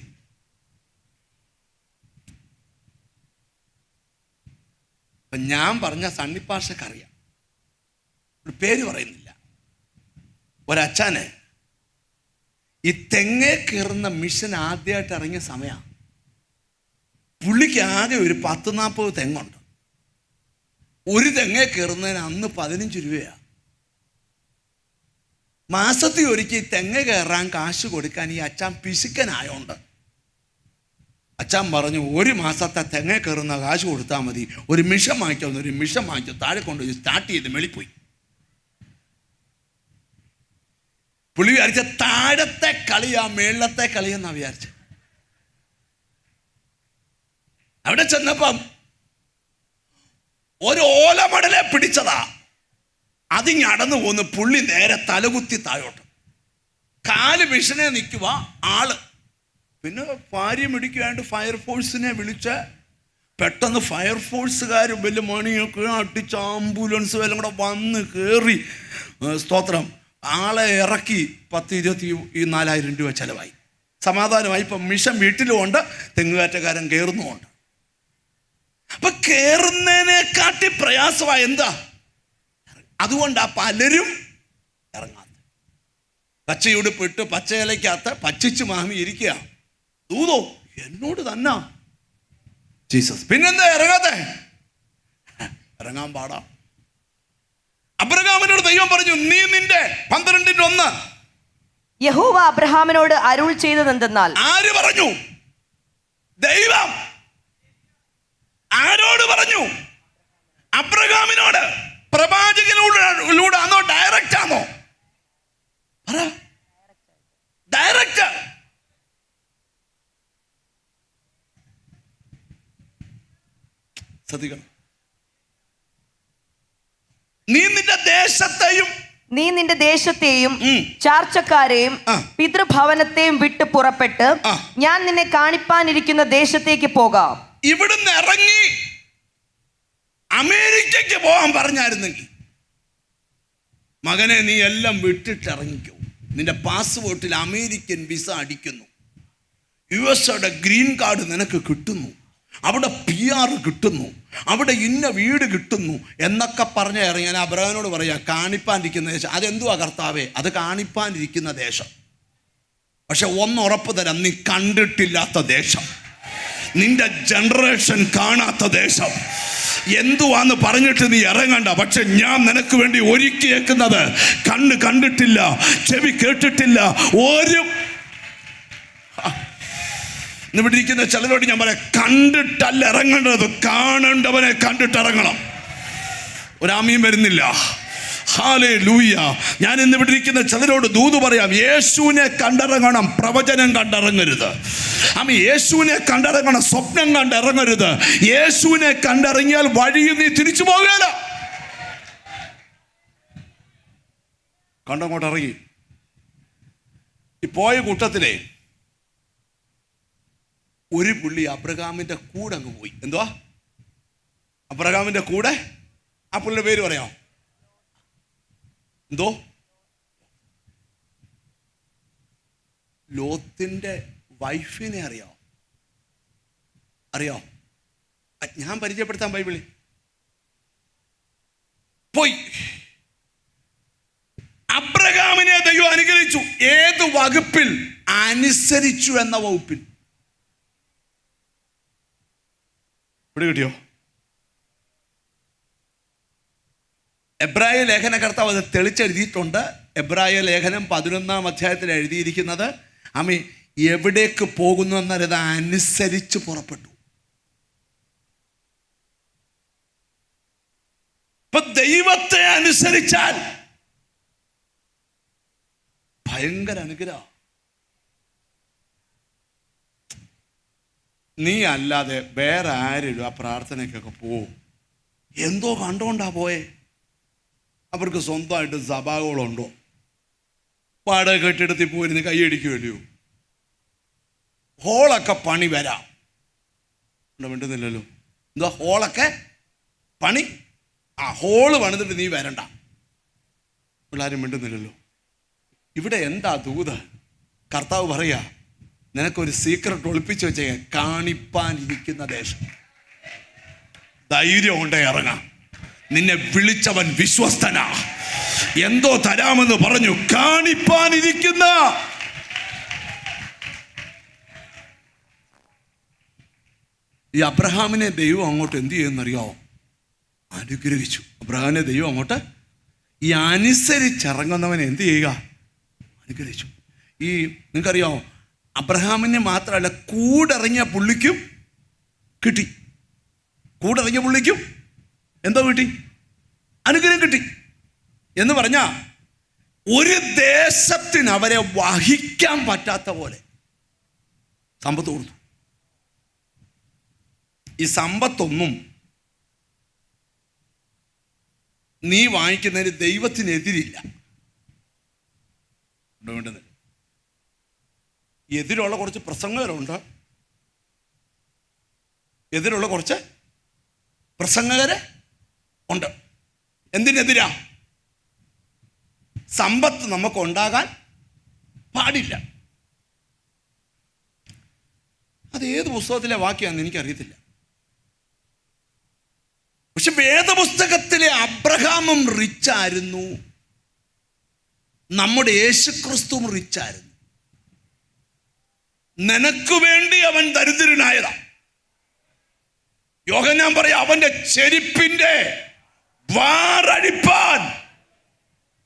ഞാൻ പറഞ്ഞ സണ്ണിപ്പാഷക്കറിയാം, ഒരു പേര് പറയുന്നില്ല, ഒരച്ഛന് ഈ തെങ്ങേ കയറുന്ന മിഷൻ ആദ്യമായിട്ട് ഇറങ്ങിയ സമയമാണ്. പുള്ളിക്ക് ആകെ ഒരു 10-40 തെങ്ങുണ്ട്. ഒരു തെങ്ങേ കയറുന്നതിന് അന്ന് 15 രൂപയാണ്. മാസത്തിൽ ഒരിക്കൽ തെങ്ങ് കയറാൻ കാശ് കൊടുക്കാൻ ഈ അച്ഛൻ പിശുക്കനായോണ്ട് അച്ഛൻ പറഞ്ഞു, 1 മാസത്തെ തെങ്ങ കയറുന്ന കാശ് കൊടുത്താൽ മതി, ഒരു മിഷൻ വാങ്ങിക്കാവുന്ന ഒരു മിഷൻ വാങ്ങിച്ചു താഴെ കൊണ്ടുപോയി സ്റ്റാർട്ട് ചെയ്ത് മെളിപ്പോയി. പുള്ളി വിചാരിച്ച താഴത്തെ കളിയാ മേളത്തെ കളിയെന്നാ വിചാരിച്ച. അവിടെ ചെന്നപ്പം ഒരു ഓലമടലെ പിടിച്ചതാ, അതിങ്ങടന്നു പോന്ന് പുള്ളി നേരെ തലകുത്തി താഴോട്ട്, കാല് മിഷനെ നിൽക്കുക ആള്. പിന്നെ ഭാര്യ മിടിക്കാണ്ട് ഫയർഫോഴ്സിനെ വിളിച്ച് പെട്ടെന്ന് ഫയർഫോഴ്സുകാർ വലിയ മണിയൊക്കെ അടിച്ച് ആംബുലൻസ് എല്ലാം കൂടെ വന്ന് കയറി, സ്തോത്രം, ആളെ ഇറക്കി 10-24,000 രൂപ ചിലവായി. സമാധാനമായി. ഇപ്പം മിഷൻ വീട്ടിലുമുണ്ട്, തെങ്ങുകാറ്റക്കാരൻ കയറുന്നുമുണ്ട്. അപ്പൊ കയറുന്നതിനെക്കാട്ടി പ്രയാസമായി എന്താ? അതുകൊണ്ടാ പലരും ഇറങ്ങാത്ത. പച്ചയുടുപ്പിട്ട് പച്ചയിലയ്ക്കകത്ത് പച്ചിച്ച് മാമി ഇരിക്കുക. ദൂതോ എന്നോട് തന്നെ ജീസസ്. പിന്നെന്താ ഇറങ്ങാത്തെ? ഇറങ്ങാൻ പാടാ. അബ്രഹാമിനോട് ദൈവം പറഞ്ഞു, നീ നിന്റെ 12:1 യഹോവ അബ്രഹാമിനോട് അരുൾ ചെയ്തതെന്തെന്നാൽ. ആര് പറഞ്ഞു? ദൈവം. ആരോട് പറഞ്ഞു? അബ്രഹാമിനോട്. പ്രവാചകനിലൂടെ ആണോ ഡയറക്റ്റ് ആണോ? ഡയറക്റ്റ്. ശ്രദ്ധിക്കണം. നീ നിന്റെ ദേശത്തെയും ചാർച്ചക്കാരെയും പിതൃഭവനത്തെയും വിട്ട് പുറപ്പെട്ട് ഞാൻ നിന്നെ കാണിപ്പാനിരിക്കുന്ന ദേശത്തേക്ക് പോകാം. ഇവിടുന്ന് ഇറങ്ങി അമേരിക്കയ്ക്ക് പോകാൻ പറഞ്ഞായിരുന്നെങ്കിൽ, മകനെ നീ എല്ലാം വിട്ടിട്ട് ഇറങ്ങിക്കോ. നിന്റെ പാസ്പോർട്ടിൽ അമേരിക്കൻ വിസ അടിക്കുന്നു, USA ഗ്രീൻ കാർഡ് നിനക്ക് കിട്ടുന്നു, അവിടെ PR കിട്ടുന്നു, അവിടെ ഇന്ന വീട് കിട്ടുന്നു എന്നൊക്കെ പറഞ്ഞ ഇറങ്ങി. ഞാൻ അബ്രഹാമിനോട് പറയാ, കാണിപ്പാനിരിക്കുന്ന ദേശം. അതെന്തുവാ കർത്താവേ? അത് കാണിപ്പാനിരിക്കുന്ന ദേശം. പക്ഷെ ഒന്ന് ഉറപ്പ് തരാം, നീ കണ്ടിട്ടില്ലാത്ത ദേശം, നിന്റെ ജനറേഷൻ കാണാത്ത ദേശം. എന്തുവാന്ന് പറഞ്ഞിട്ട് നീ ഇറങ്ങണ്ട. പക്ഷെ ഞാൻ നിനക്ക് വേണ്ടി ഒരുക്കിയേക്കുന്നത് കണ്ണ് കണ്ടിട്ടില്ല, ചെവി കേട്ടിട്ടില്ല. ഇവിടെ ഇരിക്കുന്ന ചിലരോട് ഞാൻ പറയാം, കണ്ടിട്ടല്ല ഇറങ്ങേണ്ടത്, കാണേണ്ടവനെ കണ്ടിട്ടിറങ്ങണം. ഒരാമീൻ വരുന്നില്ല. ഹല്ലേലൂയ. ഞാൻ ഇന്ന് ഇവിടെ ഇരിക്കുന്ന ചിലരോട് ദൂത് പറയാം, യേശുവിനെ കണ്ടിറങ്ങണം, പ്രവചനം കണ്ടിറങ്ങരുത്. യേശുവിനെ കണ്ടിറങ്ങണം, സ്വപ്നം കണ്ടിറങ്ങരുത്. യേശുവിനെ കണ്ടിറങ്ങിയാൽ വഴിയിൽ നീ തിരിച്ചു പോകല. കണ്ടങ്ങോട്ട് ഇറങ്ങി. ഈ പോയ കൂട്ടത്തിലെ ഒരു പുള്ളി അബ്രഹാമിന്റെ കൂടെ അങ്ങ് പോയി. എന്തുവാ? അബ്രഹാമിന്റെ കൂടെ. ആ പുള്ളിയുടെ പേര് പറയാമോ? എന്തോ? ലോത്തിന്റെ വൈഫിനെ അറിയാമോ? അറിയോ? ഞാൻ പരിചയപ്പെടുത്താം ബൈബിളിൽ. പോയി. അബ്രഹാമിനെ ദൈവം അനുഗ്രഹിച്ചു. ഏത് വകുപ്പിൽ? അനുസരിച്ചു എന്ന വകുപ്പിൽ. ഇവിടെ കിട്ടിയോ? എബ്രായ ലേഖന കർത്താവ് അത് തെളിച്ചെഴുതിയിട്ടുണ്ട്. എബ്രായ ലേഖനം 11-ാം അധ്യായത്തിൽ എഴുതിയിരിക്കുന്നത് ആമി എവിടേക്ക് പോകുന്നു എന്നറിയത് അനുസരിച്ച് പുറപ്പെട്ടു. ഇപ്പൊ ദൈവത്തെ അനുസരിച്ചാൽ ഭയങ്കര അനുഗ്രഹം. നീ അല്ലാതെ വേറെ ആരും ആ പ്രാർത്ഥനയ്ക്കൊക്കെ പോവും. എന്തോ കണ്ടുകൊണ്ടാ പോയേ. അവർക്ക് സ്വന്തമായിട്ട് സഭാകളുണ്ടോ? വാടക കെട്ടിടത്തിൽ പോയിരുന്ന് കൈയടിക്കുമല്ലോ. ഹോളൊക്കെ പണി വരാം. മിണ്ടുന്നില്ലല്ലോ. എന്താ ഹോളൊക്കെ പണി? ആ ഹോള് പണിതിട്ട് നീ വരണ്ട. പിള്ളേരും മിണ്ടുന്നില്ലല്ലോ. ഇവിടെ എന്താ ദൂത്? കർത്താവ് പറയാ, നിനക്കൊരു സീക്രട്ട് ഒളിപ്പിച്ചു വെച്ചേ, കാണിപ്പാനിരിക്കുന്ന ദേശം. ധൈര്യം ഉണ്ടേ ഇറങ്ങാം. നിന്നെ വിളിച്ചവൻ വിശ്വസ്തനാ. എന്തോ തരാമെന്ന് പറഞ്ഞു. കാണിപ്പാനിരിക്കുന്ന ഈ അബ്രഹാമിനെ ദൈവം അങ്ങോട്ട് എന്ത് ചെയ്യുമെന്നറിയാവോ? അനുഗ്രഹിച്ചു. അബ്രഹാമിനെ ദൈവം അങ്ങോട്ട് ഈ അനുസരിച്ചിറങ്ങുന്നവനെ എന്ത് ചെയ്യുക? അനുഗ്രഹിച്ചു. ഈ നിങ്ങൾക്കറിയാമോ, അബ്രഹാമിനെ മാത്രമല്ല കൂടിറങ്ങിയ പുള്ളിക്കും കിട്ടി. കൂടിറങ്ങിയ പുള്ളിക്കും എന്തോ കിട്ടി? അനുഗ്രഹം കിട്ടി. എന്ന് പറഞ്ഞാ ഒരു ദേശത്തിന് അവരെ വഹിക്കാൻ പറ്റാത്ത പോലെ സമ്പത്ത് കൊടുത്തു. ഈ സമ്പത്തൊന്നും നീ വാങ്ങിക്കുന്നതിന് ദൈവത്തിനെതിരില്ല. വേണ്ടത് എതിരുള്ള കുറച്ച് പ്രസംഗകരുണ്ട്. എതിരുള്ള കുറച്ച് പ്രസംഗകര് ഉണ്ട്. എന്തിനെതിരാ? സമ്പത്ത് നമുക്ക് ഉണ്ടാകാൻ പാടില്ല. അത് ഏത് പുസ്തകത്തിലെ വാക്യാന്ന് എനിക്കറിയത്തില്ല. പക്ഷെ വേദപുസ്തകത്തിലെ അബ്രഹാമും റിച്ചായിരുന്നു, നമ്മുടെ യേശുക്രിസ്തുവും റിച്ചായിരുന്നു. നിനക്ക് വേണ്ടി അവൻ ദരിദ്രനായതാ. യോഹന്നാൻ പറയാ, അവന്റെ ചെരുപ്പിന്റെ വാറഴിപ്പാൻ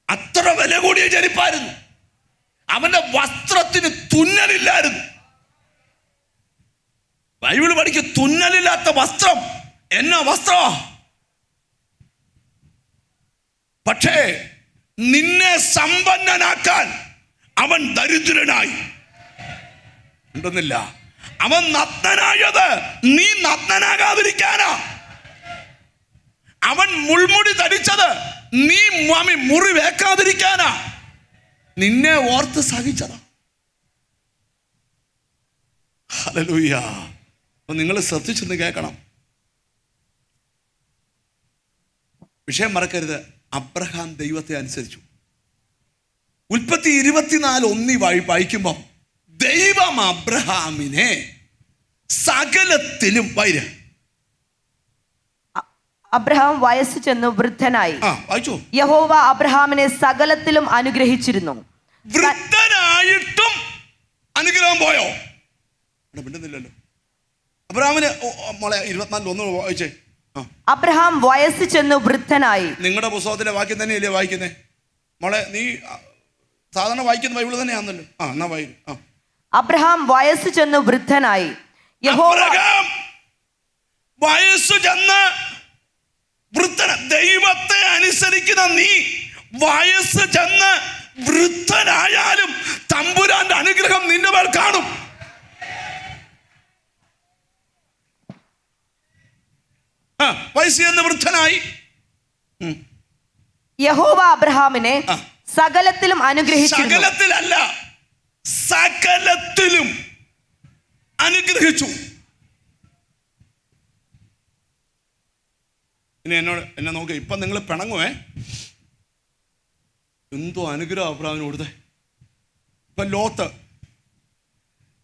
അത്ര വില കൂടിയ ചെരുപ്പായിരുന്നു. അവന്റെ വസ്ത്രത്തിന് തുന്നലില്ലായിരുന്നു. ബൈബിള് പഠിക്കും, തുന്നലില്ലാത്ത വസ്ത്രം എന്നാ വസ്ത്രമാ? പക്ഷേ നിന്നെ സമ്പന്നനാക്കാൻ അവൻ ദരിദ്രനായി. ഉണ്ടെന്നില്ല. അവൻ നഗ്നനായത് നീ നഗ്നനാകാതിരിക്കാനാ. അവൻ മുൾമുടി ധരിച്ചത് നീ മുറി വേക്കാതിരിക്കാനാ. നിന്നെ ഓർത്ത് സഹിച്ചതാ. ഹല്ലേലൂയ. അപ്പൊ നിങ്ങൾ ശ്രദ്ധിച്ചെന്ന് കേൾക്കണം. വിഷയം മറക്കരുത്. അബ്രഹാം ദൈവത്തെ അനുസരിച്ചു. ഉൽപ്പത്തി 24:1 വായിക്കുമ്പം ദൈവം അബ്രഹാമിനെ സകലത്തിലും അബ്രഹാം വയസ്സ് ചെന്നു വൃദ്ധനായി. യഹോവ അബ്രഹാമിനെ സകലത്തിലും അനുഗ്രഹിച്ചിരുന്നു. വൃദ്ധനായിട്ടും അനുഗ്രഹം പോയോ? മിണ്ടുന്നില്ലല്ലോ. അബ്രഹാമിന് മോളെ 24:1 വായിച്ചേ. അബ്രഹാം വയസ്സ് ചെന്നു വൃദ്ധനായി. നിങ്ങളുടെ പുസ്തകത്തിലെ വാക്യം തന്നെയല്ലേ വായിക്കുന്നേ മോളെ? നീ സാധാരണ വായിക്കുന്ന ബൈബിൾ തന്നെയാണല്ലോ. എന്നാ വായിക്കും. അബ്രഹാം വയസ്സ് ചെന്നു വൃദ്ധനായി. അബ്രഹാം വയസ്സ് ചെന്ന് വൃദ്ധന. ദൈവത്തെ അനുസരിക്കുന്ന നീ വയസ്സ് ചെന്ന് വൃദ്ധനായാലും തമ്പുരാന്റെ അനുഗ്രഹം നിന്റെ മേൽ കാണും. വയസ്സ് ചെന്ന് വൃദ്ധനായി. യഹോവ അബ്രഹാമിനെ സകലത്തിലും അനുഗ്രഹിച്ചു. സകലത്തിലല്ല, സകലത്തിലും അനുഗ്രഹിച്ചു. ഇനി എന്നെ നോക്ക്. ഇപ്പം നിങ്ങൾ പിണങ്ങുവേ. എന്തോ അനുഗ്രഹം അബ്രഹാമിന് കൊടുത്തേ. ഇപ്പം ലോത്ത്,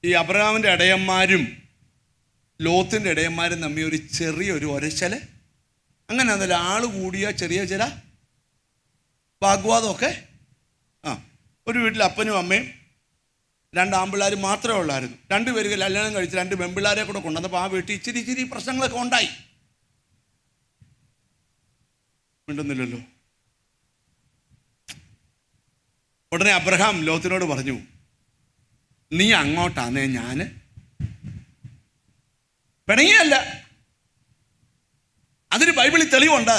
ഈ അബ്രഹാമിൻ്റെ ഇടയന്മാരും ലോത്തിൻ്റെ ഇടയന്മാരും തമ്മിൽ ഒരു ചെറിയൊരു ഒരശല്, അങ്ങനെ അതല്ല, ആള് കൂടിയ ചെറിയ ചില വാഗ്വാദമൊക്കെ. ഒരു വീട്ടിൽ അപ്പനും അമ്മയും 2 ആൺപിള്ളേർ മാത്രമേ ഉള്ളായിരുന്നു. 2 പേര് കല്യാണം കഴിച്ച് 2 പെൺപിള്ളേരെ കൂടെ കൊണ്ടുവന്നപ്പോൾ ആ വീട്ടിൽ ഇച്ചിരി പ്രശ്നങ്ങളൊക്കെ ഉണ്ടായി. മിണ്ടുന്നില്ലല്ലോ. ഉടനെ അബ്രഹാം ലോത്തിനോട് പറഞ്ഞു, നീ അങ്ങോട്ടാന്നേ ഞാൻ പിണങ്ങിയല്ല. അതിന് ബൈബിളിൽ തെളിവുണ്ട്.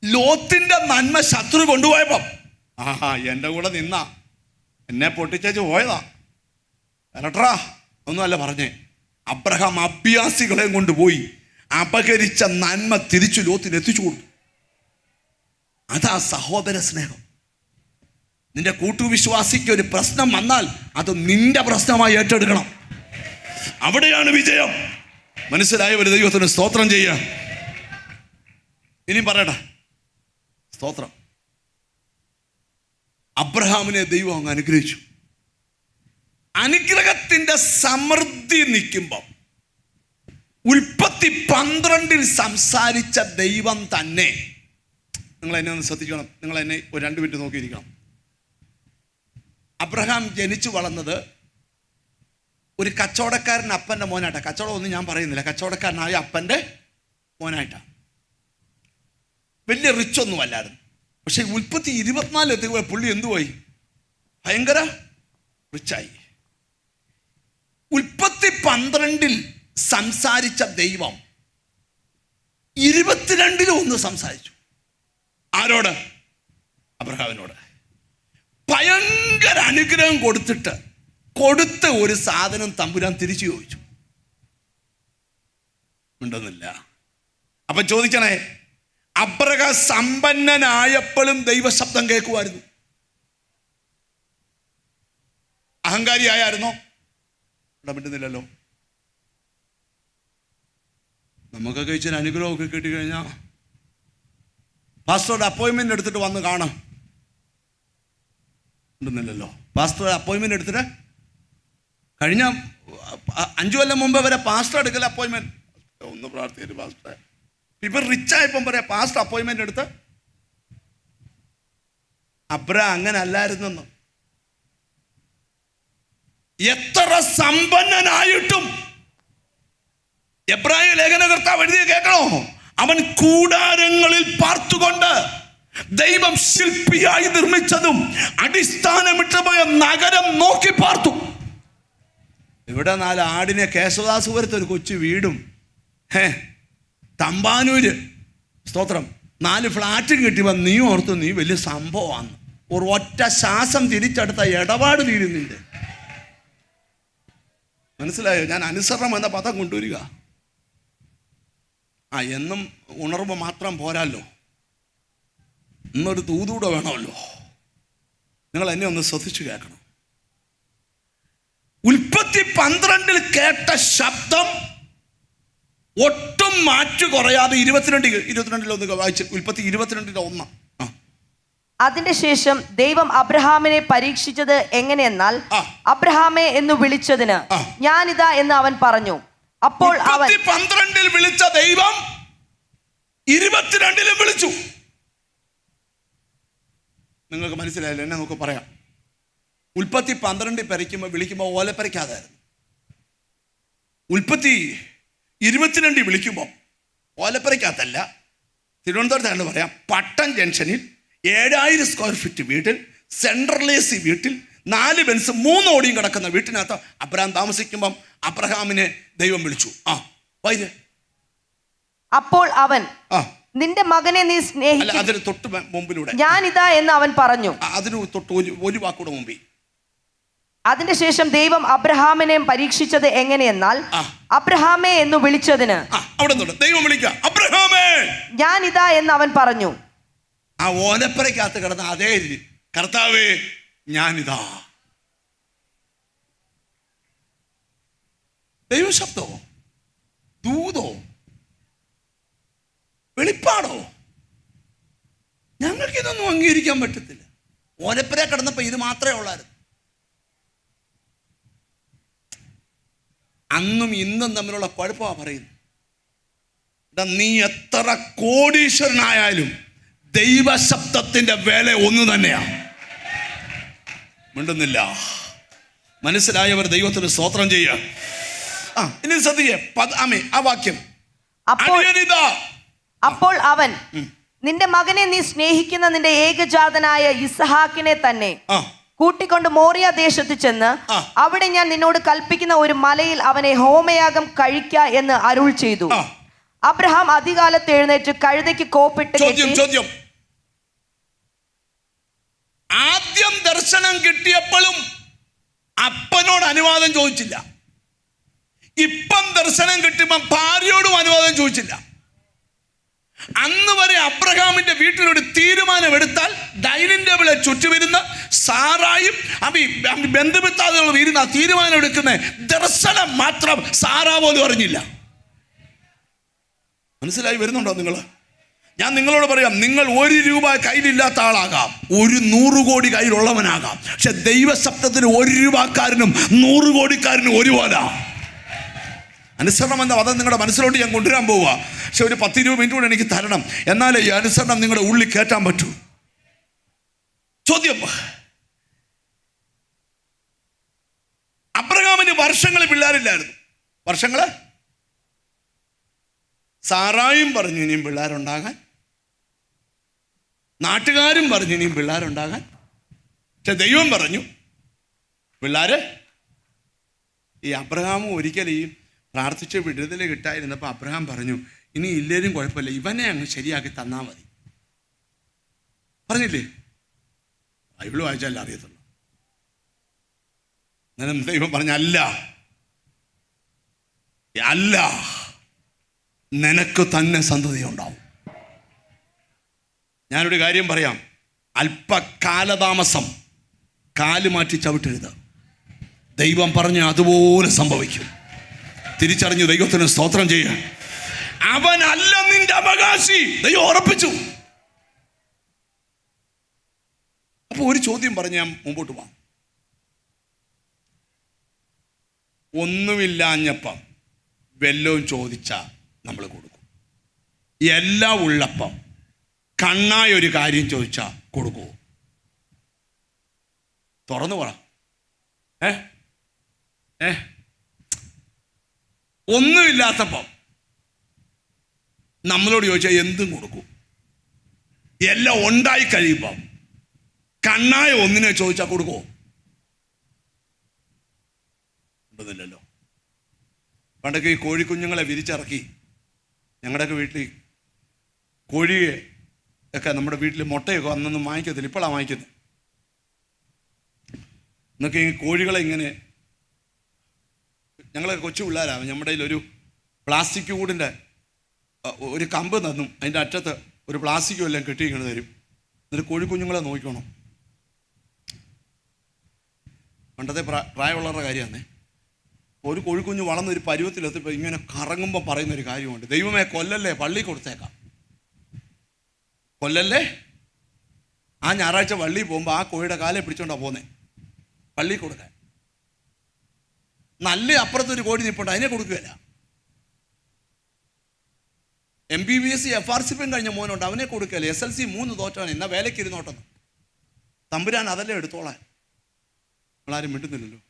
ലോത്തിന്റെ നന്മ ശത്രു കൊണ്ടുപോയപ്പം എൻ്റെ കൂടെ നിന്നാ എന്നെ പൊട്ടിച്ചേച്ച് പോയതാ. കരട്ടറാ ഒന്നുമല്ല പറഞ്ഞേ. അബ്രഹാം അഭ്യാസികളെയും കൊണ്ടുപോയി അപകരിച്ച നന്മ തിരിച്ചു ലോത്തിന് എത്തിച്ചു കൊടുത്തു. അതാ സഹോദര സ്നേഹം. നിന്റെ കൂട്ടുവിശ്വാസിക്ക് ഒരു പ്രശ്നം വന്നാൽ അത് നിന്റെ പ്രശ്നമായി ഏറ്റെടുക്കണം. അവിടെയാണ് വിജയം. മനസ്സിലായ ഒരു ദൈവത്തിന് സ്തോത്രം ചെയ്യാം. ഇനിയും പറയട്ടെ, സ്തോത്രം. അബ്രഹാമിനെ ദൈവം അങ്ങ് അനുഗ്രഹിച്ചു. അനുഗ്രഹത്തിന്റെ സമൃദ്ധി നിൽക്കുമ്പം ഉൽപ്പത്തി 12 സംസാരിച്ച ദൈവം തന്നെ. നിങ്ങൾ എന്നെ ഒന്ന് ശ്രദ്ധിക്കണം. നിങ്ങൾ എന്നെ ഒരു 2 മിനിറ്റ് നോക്കിയിരിക്കണം. അബ്രഹാം ജനിച്ചു വളർന്നത് ഒരു കച്ചവടക്കാരൻ അപ്പൻ്റെ മോനായിട്ടാണ്. കച്ചവടം ഒന്നും ഞാൻ പറയുന്നില്ല, കച്ചവടക്കാരനായ അപ്പൻ്റെ മോനായിട്ടാണ്. വലിയ റിച്ച് ഒന്നും അല്ലായിരുന്നു. പക്ഷെ ഉൽപ്പത്തി 24 എത്തിയപ്പോൾ പുള്ളി എന്തുപോയി? ഭയങ്കര റിച്ചായി. ഉൽപ്പത്തി 12 സംസാരിച്ച ദൈവം 22 ഒന്ന് സംസാരിച്ചു. ആരോട്? അബ്രഹാമിനോട്. ഭയങ്കര അനുഗ്രഹം കൊടുത്ത ഒരു സാധനം തമ്പുരാൻ തിരിച്ചു ചോദിച്ചു. ഉണ്ടെന്നില്ല. അപ്പൊ ചോദിക്കണേ, അബ്രഹാം സമ്പന്നനായപ്പോഴും ദൈവശബ്ദം കേൾക്കുമായിരുന്നു. അഹങ്കാരിയായിരുന്നോ? ഇടപെട്ടുന്നില്ലല്ലോ. നമുക്കൊക്കെ ഇച്ചിരി അനുഗ്രഹമൊക്കെ കിട്ടിക്കഴിഞ്ഞാൽ പാസ്റ്ററുടെ അപ്പോയിൻമെന്റ് എടുത്തിട്ട് വന്ന് കാണാം. ഉണ്ടെന്നില്ലല്ലോ. പാസ്റ്ററുടെ അപ്പോയിൻമെന്റ് എടുത്തിട്ട് കഴിഞ്ഞ 5 കൊല്ലം മുമ്പ് വരെ പാസ്റ്റർ എടുക്കല അപ്പോയിൻമെന്റ്. ഒന്ന് പ്രാർത്ഥിച്ചു പാസ്റ്ററെ. ഇപ്പം റിച്ചായപ്പം പറയാം പാസ്റ്റർ അപ്പോയിൻമെന്റ് എടുത്ത്. അബ്രഹാം അങ്ങനെ അല്ലായിരുന്നെന്ന്. എത്ര സമ്പന്നനായിട്ടും എബ്രായ ലേഖനകർത്താവ് എഴുതിയ കേൾക്കണോ? അവൻ കൂടാരങ്ങളിൽ പാർത്തുകൊണ്ട് ദൈവം ശില്പിയായി നിർമ്മിച്ചതും അടിസ്ഥാനമിട്ട് പോയ നഗരം നോക്കി പാർത്തു. ഇവിടെ 4 ആടിനെ കേശവദാസുപുരത്ത് ഒരു കൊച്ചു വീടും തമ്പാനൂര് സ്തോത്രം 4 ഫ്ലാറ്റും കിട്ടിയപ്പോൾ നീ ഓർത്തു നീ വലിയ സംഭവമാണ്. ഒരു ഒറ്റ ശ്വാസം തിരിച്ചെടുത്ത ഇടപാട് തീരുന്നില്ല. മനസ്സിലായോ? ഞാൻ അനുസരണം എന്ന പദം കൊണ്ടുവരിക. എന്നും ഉണർവ് മാത്രം പോരാല്ലോ, ഇന്നൊരു തൂതൂടെ വേണമല്ലോ. നിങ്ങൾ എന്നെ ഒന്ന് ശ്രദ്ധിച്ചു കേൾക്കണം. ഉൽപ്പത്തി 12 കേട്ട ശബ്ദം ഒട്ടും മാറ്റു കുറയാതെ 22 വായിച്ച്. ഉൽപ്പത്തി 22:1. അതിന്റെ ശേഷം ദൈവം അബ്രഹാമിനെ പരീക്ഷിച്ചത് എങ്ങനെയെന്നാൽ അബ്രഹാമേ എന്ന് വിളിച്ചതിന് ഞാനിതാ എന്ന് അവൻ പറഞ്ഞു. അപ്പോൾ അവൻ 12 വിളിച്ച ദൈവം 22 വിളിച്ചു. നിങ്ങൾക്ക് മനസ്സിലായില്ല? എന്നെ നമുക്ക് പറയാം. ഉൽപ്പത്തി 12 വിളിക്കുമ്പോൾ ഓലപ്പരയ്ക്കാതായിരുന്നു. ഉൽപ്പത്തി 22 വിളിക്കുമ്പോൾ ഓലപ്പരയ്ക്കകത്തല്ല, തിരുവനന്തപുരത്താണെന്ന് പറയാം, പട്ടം ജംഗ്ഷനിൽ 7000 സ്ക്വയർ ഫീറ്റ് വീട്ടിൽ, സെൻട്രൽ AC വീട്ടിൽ, 4 ബെൻസ് 3 ഓടിയും കിടക്കുന്ന വീട്ടിനകത്ത് അബ്രഹാം താമസിക്കുമ്പം അബ്രഹാമിനെ ദൈവം വിളിച്ചു. വൈദ്യ. അപ്പോൾ അവൻ നിന്റെ മകനെ നീ സ്നേഹിക്കും. അതിന് തൊട്ട് മുമ്പിലൂടെ ഞാനിതാ എന്ന് അവൻ പറഞ്ഞു. അതിന് തൊട്ട് ഒരു വാക്കൂടെ മുമ്പിൽ. അതിന്റെ ശേഷം ദൈവം അബ്രഹാമിനെ പരീക്ഷിച്ചത് എങ്ങനെയെന്നാൽ അബ്രഹാമേ എന്ന് വിളിച്ചതിന് അവിടെ ദൈവം വിളിക്കുക, അബ്രഹാമേ ഞാനിതാ എന്ന് അവൻ പറഞ്ഞു. ആ ഓലപ്പരയ്ക്കകത്ത് കിടന്ന അതേ കർത്താവേ ഞാനിതാ. ദൈവശബ്ദോ, ദൂതോ, വെളിപ്പാടോ? ഞങ്ങൾക്കിതൊന്നും അംഗീകരിക്കാൻ പറ്റത്തില്ല. ഓലപ്പര കിടന്നപ്പോ ഇത് മാത്രമേ ഉള്ളായിരുന്നു. അന്നും ഇന്നും തമ്മിലുള്ള കുഴപ്പമാണ് പറയുന്നത്. നീ എത്ര കോടീശ്വരനായാലും ദൈവശബ്ദത്തിന്റെ വില ഒന്ന് തന്നെയാണ്. മിണ്ടുന്നില്ല. മനസ്സിലായവർ ദൈവത്തിന് സ്തോത്രം ചെയ്യുക. ഇനി ശ്രദ്ധിക്കേ ആ വാക്യം. അപ്പോൾ അവൻ, നിന്റെ മകനെ നീ സ്നേഹിക്കുന്ന നിന്റെ ഏകജാതനായ യിസ്ഹാക്കിനെ തന്നെ കൂട്ടിക്കൊണ്ട് മോറിയ ദേശത്ത് ചെന്ന് അവിടെ ഞാൻ നിന്നോട് കൽപ്പിക്കുന്ന ഒരു മലയിൽ അവനെ ഹോമയാഗം കഴിക്ക എന്ന് അരുൾ ചെയ്തു. അബ്രഹാം അതികാലത്ത് എഴുന്നേറ്റ് കഴുതയ്ക്ക് കോപ്പിട്ട്. ചോദ്യം. ആദ്യം ദർശനം കിട്ടിയപ്പോഴും അപ്പനോട് അനുവാദം ചോദിച്ചില്ല. ഇപ്പം ദർശനം കിട്ടുമ്പോ ഭാര്യയോടും അനുവാദം ചോദിച്ചില്ല. അന്ന് വരെ അബ്രഹാമിന്റെ വീട്ടിലൊരു തീരുമാനം എടുത്താൽ ഡൈനിങ് ടേബിളെ ചുറ്റുമിരുന്ന സാറായും ബന്ധുമിത്താതുകളും ഇരുന്ന തീരുമാനം എടുക്കുന്ന ദർശനം മാത്രം സാറാ പോലും അറിഞ്ഞില്ല. മനസ്സിലായി വരുന്നുണ്ടോ നിങ്ങൾ? ഞാൻ നിങ്ങളോട് പറയാം, നിങ്ങൾ 1 രൂപ കയ്യിലില്ലാത്ത ആളാകാം, 100 കോടി കയ്യിലുള്ളവനാകാം. പക്ഷെ ദൈവശബ്ദത്തിന് 1 രൂപക്കാരനും 100 കോടിക്കാരനും ഒരുപോലെ. അനുസരണം എന്ന പദം നിങ്ങളുടെ മനസ്സിലോട്ട് ഞാൻ കൊണ്ടുവരാൻ പോവുക. പക്ഷെ ഒരു 10-20 മിനിറ്റ് കൂടെ എനിക്ക് തരണം, എന്നാലേ ഈ അനുസരണം നിങ്ങളുടെ ഉള്ളിൽ കയറ്റാൻ പറ്റൂ. ചോദ്യം. അബ്രഹാമിന് വർഷങ്ങൾ പിള്ളേരില്ലായിരുന്നു. വർഷങ്ങള് സാറായും പറഞ്ഞു ഇനിയും പിള്ളേരുണ്ടാകാൻ, നാട്ടുകാരും പറഞ്ഞു ഇനിയും പിള്ളേരുണ്ടാകാൻ. പക്ഷെ ദൈവം പറഞ്ഞു പിള്ളേര്. ഈ അബ്രഹാമും ഒരിക്കൽ ഈ പ്രാർത്ഥിച്ച് വിടുതൽ കിട്ടായിരുന്നപ്പോൾ അബ്രഹാം പറഞ്ഞു, ഇനി ഇല്ലേലും കുഴപ്പമില്ല, ഇവനെ അങ്ങ് ശരിയാക്കി തന്നാൽ മതി. പറഞ്ഞില്ലേ? ബൈബിൾ വായിച്ചാലേ അറിയത്തുള്ളൂ. അന്നേരം ദൈവം പറഞ്ഞ അല്ല, നിനക്ക് തന്നെ സന്തതി ഉണ്ടാവും. ഞാനൊരു കാര്യം പറയാം, അല്പകാലതാമസം കാല് മാറ്റി ചവിട്ടരുത്. ദൈവം പറഞ്ഞ അതുപോലെ സംഭവിക്കും. തിരിച്ചറിഞ്ഞു ദൈവത്തിന് സ്തോത്രം ചെയ്യുക. അവനല്ല നിന്റെ അവകാശി, ദൈവം ഉറപ്പിച്ചു. അപ്പൊ ഒരു ചോദ്യം പറഞ്ഞ് ഞാൻ മുമ്പോട്ട് പോവാം. ഒന്നുമില്ലാഞ്ഞപ്പം വെല്ലവും ചോദിച്ചാൽ നമ്മൾ കൊടുക്കും. എല്ലാം ഉള്ളപ്പം കണ്ണായ ഒരു കാര്യം ചോദിച്ചാൽ കൊടുക്കുമോ? തുറന്നു പറ. ഒന്നുമില്ലാത്തപ്പം നമ്മളോട് ചോദിച്ചാൽ എന്തും കൊടുക്കും. എല്ലാം ഉണ്ടായി കഴിയുമ്പം കണ്ണായ ഒന്നിനെ ചോദിച്ചാൽ കൊടുക്കുമോ? ഉണ്ടെന്നില്ലല്ലോ. പണ്ടൊക്കെ ഈ കോഴിക്കുഞ്ഞുങ്ങളെ വിരിച്ചിറക്കി ഞങ്ങളുടെയൊക്കെ വീട്ടിൽ കോഴിയെ ഒക്കെ നമ്മുടെ വീട്ടിൽ മുട്ടയൊക്കെ അന്നൊന്നും വാങ്ങിക്കത്തില്ല, ഇപ്പോഴാണ് വാങ്ങിക്കുന്നത്. എന്നൊക്കെ ഈ കോഴികളെ ഇങ്ങനെ, ഞങ്ങളൊക്കെ കൊച്ചു പിള്ളേരാണ്, നമ്മുടെ ഒരു പ്ലാസ്റ്റിക് കൂടിൻ്റെ ഒരു കമ്പ് തന്നും അതിൻ്റെ അറ്റത്ത് ഒരു പ്ലാസ്റ്റിക്കും എല്ലാം കെട്ടി ഇങ്ങനെ തരും. എന്നിട്ട് കോഴിക്കുഞ്ഞുങ്ങളെ നോക്കണം. പണ്ടത്തെ പ്രായമുള്ളവരുടെ കാര്യമാണ്. ഒരു കോഴിക്കുഞ്ഞ് വളർന്നൊരു പരുവത്തിലെത്തിപ്പോൾ ഇങ്ങനെ കറങ്ങുമ്പോൾ പറയുന്നൊരു കാര്യമുണ്ട്, ദൈവമേ കൊല്ലല്ലേ, പള്ളി കൊടുത്തേക്കാം. കൊല്ലല്ലേ. ആ ഞായറാഴ്ച പള്ളി പോകുമ്പോൾ ആ കോഴിയുടെ കാലെ പിടിച്ചോണ്ടാണ് പോകുന്നത് പള്ളി കൊടുക്കാൻ. നല്ല അപ്പുറത്തൊരു കോഴി നിൽപ്പുണ്ട്, അതിനെ കൊടുക്കുകയില്ല. MBBS FRCP കഴിഞ്ഞ മോനുണ്ട്, അവനെ കൊടുക്കുകയില്ല. SLC 3 തോറ്റാണ്, എന്നാ വേലയ്ക്ക് ഇരുന്നോട്ടെന്ന്. തമ്പുരാൻ അതല്ലേ എടുത്തോളാൻ. നമ്മളാരും മിണ്ടുന്നില്ലല്ലോ.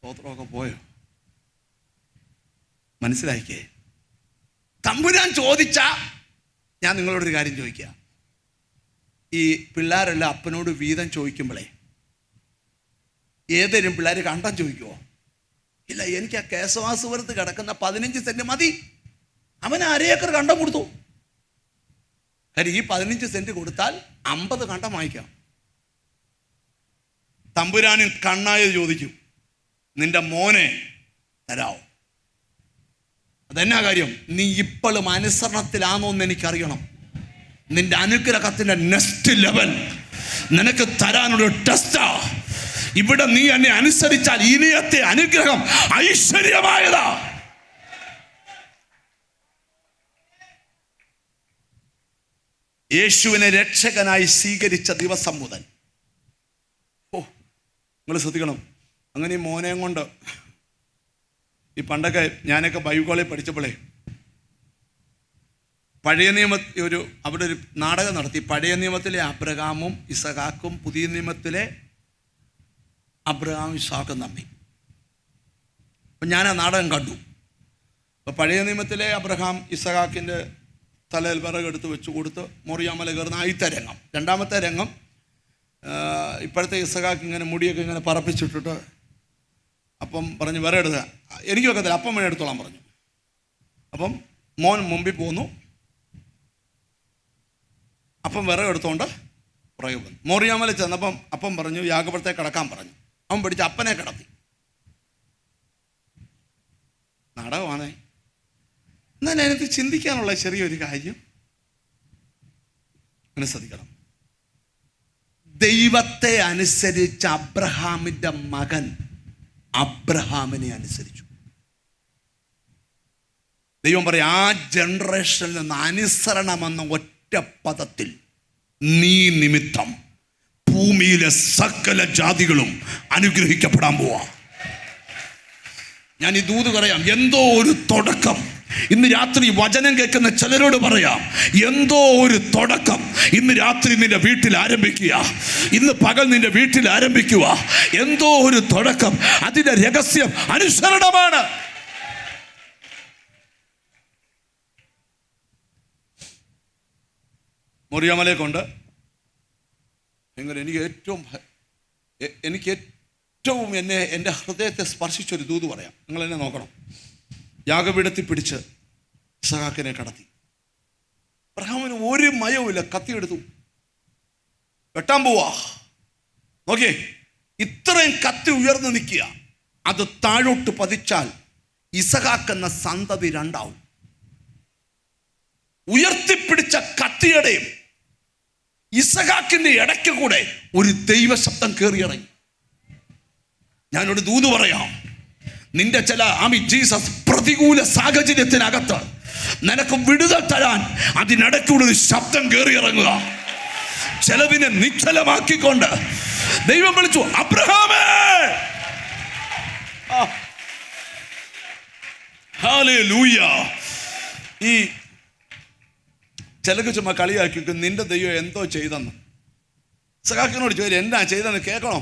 സ്തോത്രമൊക്കെ പോയോ? മനസ്സിലായിക്കേ? തമ്പുരാൻ ചോദിച്ചാ, ഞാൻ നിങ്ങളോടൊരു കാര്യം ചോദിക്കുക. ഈ പിള്ളേരെല്ലാം അപ്പനോട് വീതം ചോദിക്കുമ്പോഴേ ഏതെങ്കിലും പിള്ളേർ കണ്ടം ചോദിക്കുമോ? ഇല്ല, എനിക്ക് ആ കേശവാസുപുരത്ത് കിടക്കുന്ന 15 സെന്റ് മതി. അവൻ 1/2 ഏക്കർ കണ്ടം കൊടുത്തു. കാര്യം ഈ 15 സെന്റ് കൊടുത്താൽ 50 കണ്ടം വാങ്ങിക്കാം. തമ്പുരാന് കണ്ണായത് ചോദിക്കും, നിന്റെ മോനെ തരാവോ? അതെന്നാ കാര്യം? നീ ഇപ്പോഴും അനുസരണത്തിലാണോന്ന് എനിക്കറിയണം. നിന്റെ അനുഗ്രഹത്തിന്റെ നെക്സ്റ്റ് ലെവൽ നിനക്ക് തരാനൊരു ടെസ്റ്റാ. ഇവിടെ നീ എന്നെ അനുസരിച്ചാൽ ഇനിയത്തെ അനുഗ്രഹം ഐശ്വര്യമായതാ. യേശുവിനെ രക്ഷകനായി സ്വീകരിച്ച ദിവസം മുതൽ, നിങ്ങൾ ശ്രദ്ധിക്കണം. അങ്ങനെ ഈ മോനെയും കൊണ്ട് ഈ പണ്ടൊക്കെ ഞാനൊക്കെ ബൈബിൾ കോളേജിൽ പഠിച്ചപ്പോഴേ പഴയ നിയമ അവിടെ ഒരു നാടകം നടത്തി. പഴയ നിയമത്തിലെ അബ്രഹാമും ഇസഹാക്കും പുതിയ നിയമത്തിലെ അബ്രഹാം ഇസഹാക്കും തമ്മി. അപ്പം ഞാൻ ആ നാടകം കണ്ടു. അപ്പോൾ പഴയ നിയമത്തിലെ അബ്രഹാം ഇസഹാക്കിൻ്റെ തലയിൽ വിറകെടുത്ത് വെച്ച് കൊടുത്ത് മോറിയാമല കയറുന്ന ആദ്യത്തെ രംഗം. രണ്ടാമത്തെ രംഗം ഇപ്പോഴത്തെ ഇസഹാക്ക് ഇങ്ങനെ മുടിയൊക്കെ ഇങ്ങനെ പറപ്പിച്ചിട്ടിട്ട് അപ്പം പറഞ്ഞു വിറകെടുത്ത എനിക്ക് വെക്കത്തില്ല, അപ്പം വേണം എടുത്തോളാൻ പറഞ്ഞു. അപ്പം മോൻ മുമ്പിൽ പോന്നു, അപ്പം വിറകെടുത്തോണ്ട് പുറകെ വന്നു. മോറിയാമല ചെന്നപ്പം അപ്പം പറഞ്ഞു യാഗപീഠത്തെ കിടക്കാൻ പറഞ്ഞു. അവൻ പിടിച്ച് അപ്പനെ കിടത്തി. നാടകമാണേ. എന്നാൽ അതിനകത്ത് ചിന്തിക്കാനുള്ള ചെറിയൊരു കാര്യം മനസ്സിലാക്കണം. ദൈവത്തെ അനുസരിച്ച അബ്രഹാമിൻ്റെ മകൻ അബ്രഹാമിനെ അനുസരിച്ചു. ദൈവം പറയും ആ ജനറേഷനിൽ നിന്ന് അനുസരണമെന്ന ഒറ്റ പദത്തിൽ നീ നിമിത്തം ഭൂമിയിലെ സകല ജാതികളും അനുഗ്രഹിക്കപ്പെടാൻ പോവാ. ഞാൻ ഈ ദൂത് പറയാം, എന്തോ ഒരു തുടക്കം ഇന്ന് രാത്രി വചനം കേൾക്കുന്ന ചിലരോട് പറയാം, എന്തോ ഒരു തുടക്കം ഇന്ന് രാത്രി നിന്റെ വീട്ടിൽ ആരംഭിക്കുക, ഇന്ന് പകൽ നിന്റെ വീട്ടിൽ ആരംഭിക്കുക. എന്തോ ഒരു തുടക്കം, അതിന്റെ രഹസ്യം അനുസരണമാണ്. മോറിയാമലയെ കൊണ്ട് എനിക്ക് ഏറ്റവും എൻ്റെ ഹൃദയത്തെ സ്പർശിച്ചൊരു ദൂത് പറയാം. നിങ്ങൾ എന്നെ നോക്കണം. യാഗപീഠത്തിൽ പിടിച്ച് ഇസഹാക്കിനെ കടത്തി. അബ്രഹാമിന് ഒരു മയവുമില്ല, കത്തിയെടുത്തു, വെട്ടാൻ പോവാ. നോക്കിയേ, ഇത്രയും കത്തി ഉയർന്നു നിൽക്കുക. അത് താഴോട്ട് പതിച്ചാൽ ഇസഹാക്ക് എന്ന സന്തതി രണ്ടാവും. ഉയർത്തിപ്പിടിച്ച കത്തിയുടെയും ഇസഹാക്കിന്റെ ഇടയ്ക്ക് കൂടെ ഒരു ദൈവശബ്ദം കയറിയിറങ്ങി. ഞാനൊരു ദൂത് പറയാം. നിന്റെ ചില ജീസസ് പ്രതികൂല സാഹചര്യത്തിനകത്ത് നിനക്ക് വിടുതൽ തരാൻ അതിനിടയ്ക്കൂടെ ഒരു ശബ്ദം കയറിയിറങ്ങുക. ചിലതിനെ നിശ്ചലമാക്കിക്കൊണ്ട് ദൈവം വിളിച്ചു, അബ്രഹാമേ. ഹല്ലേലൂയ. ഈ ചിലക്ക് ചുമ്മാ കളിയാക്കി നിന്റെ ദൈവം എന്തോ ചെയ്തെന്ന്. ഇസഹാക്കിനോട് ചോദിച്ചു എന്താ ചെയ്തെന്ന് കേൾക്കണോ?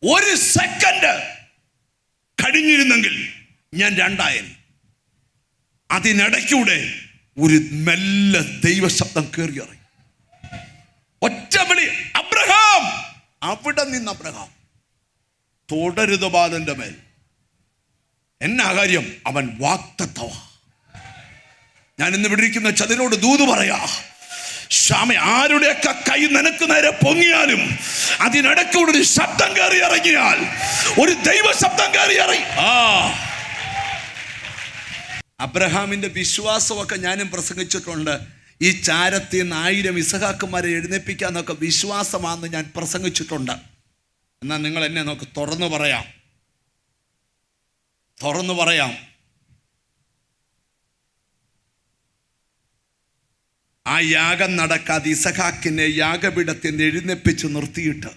ഒരു സെക്കൻഡ് കഴിഞ്ഞിരുന്നെങ്കിൽ ഞാൻ രണ്ടായൻ. അതിനിടയ്ക്കൂടെ ഒരു മെല്ലെ ദൈവശബ്ദം കയറിയിറങ്ങി. ഒറ്റ വിളി, അബ്രഹാം. അവിടെ നിന്ന് അബ്രഹാം, തുടരുത് ബാലന്റെ മേൽ. എന്നാ കാര്യം? അവൻ വാക്തത്വ. ഞാൻ ഇന്ന് വിടിരിക്കുന്ന ചതിനോട് ദൂത് പറയാ, ശ്യാമ ആരുടെയൊക്കെ കൈ നിനക്ക് നേരെ പൊങ്ങിയാലും അതിനിടയ്ക്കൂടെ ഒരു ശബ്ദം കയറി ഇറങ്ങിയാൽ, ഒരു ദൈവ ശബ്ദം കയറി ഇറങ്ങി. അബ്രഹാമിന്റെ വിശ്വാസമൊക്കെ ഞാനും പ്രസംഗിച്ചിട്ടുണ്ട്. ഈ ചാരത്തിൽ നിന്ന് 1000 ഇസഹാക്കുമാരെ എഴുന്നേൽപ്പിക്കാന്നൊക്കെ വിശ്വാസമാണെന്ന് ഞാൻ പ്രസംഗിച്ചിട്ടുണ്ട്. എന്നാൽ നിങ്ങൾ എന്നെ നോക്ക്, തുറന്നു പറയാം. ആ യാഗം നടക്കാതെ ഇസഹാക്കിനെ യാഗപീഠത്തിൽ എഴുന്നേൽപ്പിച്ച് നിർത്തിയിട്ട്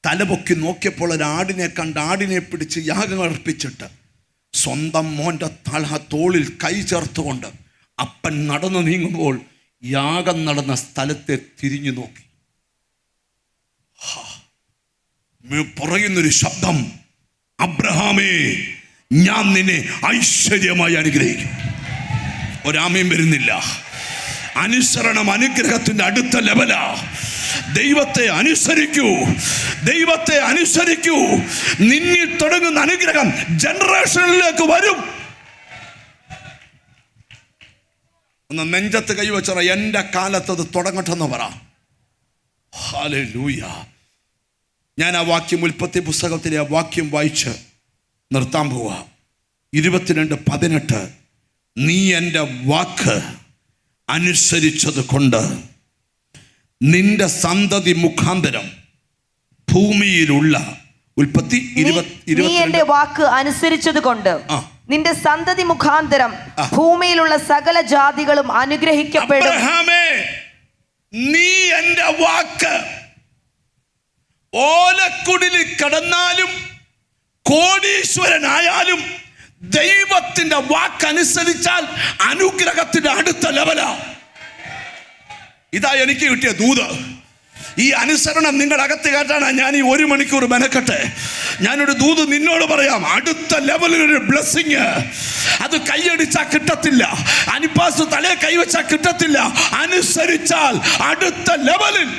തലപൊക്കി നോക്കിയപ്പോൾ ഒരാടിനെ കണ്ട് ആടിനെ പിടിച്ച് യാഗം അർപ്പിച്ചിട്ട് സ്വന്തം മോൻ്റെ തോളിൽ കൈ ചേർത്തുകൊണ്ട് അപ്പൻ നടന്നു നീങ്ങുമ്പോൾ യാഗം നടന്ന സ്ഥലത്തെ തിരിഞ്ഞു നോക്കി. പറയുന്നൊരു ശബ്ദം, അബ്രഹാമേ, ഞാൻ നിന്നെ ഐശ്വര്യമായി അനുഗ്രഹിക്കും. ഒരാമയും വരുന്നില്ല. അനുസരണം അനുഗ്രഹത്തിന്റെ അടുത്ത ലെവലാ. ദൈവത്തെ അനുസരിക്കൂ. നിന്നിൽ തുടങ്ങുന്ന അനുഗ്രഹം ജനറേഷനിലേക്ക് വരും. ഒന്ന് നെഞ്ചത്ത് കൈവച്ചറ, എൻ്റെ കാലത്ത് അത് തുടങ്ങട്ടെന്ന് പറ. ഹല്ലേലൂയ. ഞാൻ ആ വാക്യം, ഉൽപ്പത്തി പുസ്തകത്തിലെ ആ വാക്യം വായിച്ച് നിർത്താൻ പോവാ. 22:18. നീ എൻ്റെ വാക്ക് അനുസരിച്ചത് കൊണ്ട് നിന്റെ സന്തതി മുഖാന്തരം ഭൂമിയിലുള്ള ഉൽപ്പത്തി 22 നീ എന്റെ വാക്ക് അനുസരിച്ചത് കൊണ്ട് നിന്റെ സന്തതി മുഖാന്തരം ഭൂമിയിലുള്ള സകല ജാതികളും അനുഗ്രഹിക്കപ്പെടും. അബ്രഹാമേ, നീ എന്റെ വാക്ക് ഓലക്കുടിൽ കടന്നാലും കോടീശ്വരനായാലും ദൈവത്തിന്റെ വാക്കനുസരിച്ചാൽ അനുഗ്രഹത്തിന്റെ അടുത്ത ലെവലാ. ഇതാ എനിക്ക് കിട്ടിയ ദൂത്. ഈ അനുസരണം നിങ്ങളുടെ അകത്ത് കയറ്റാനാണ് ഞാൻ ഈ 1 മണിക്കൂർ മെനക്കെട്ടെ. ഞാനൊരു ദൂത് നിന്നോട് പറയാം. അടുത്ത ലെവലിലൊരു ബ്ലെസ്സിങ്. അത് കൈയടിച്ചാൽ കിട്ടത്തില്ല, അനിപ്പാസ് തലയെ കൈവച്ചാൽ കിട്ടത്തില്ല. അനുസരിച്ചാൽ അടുത്ത ലെവലിൽ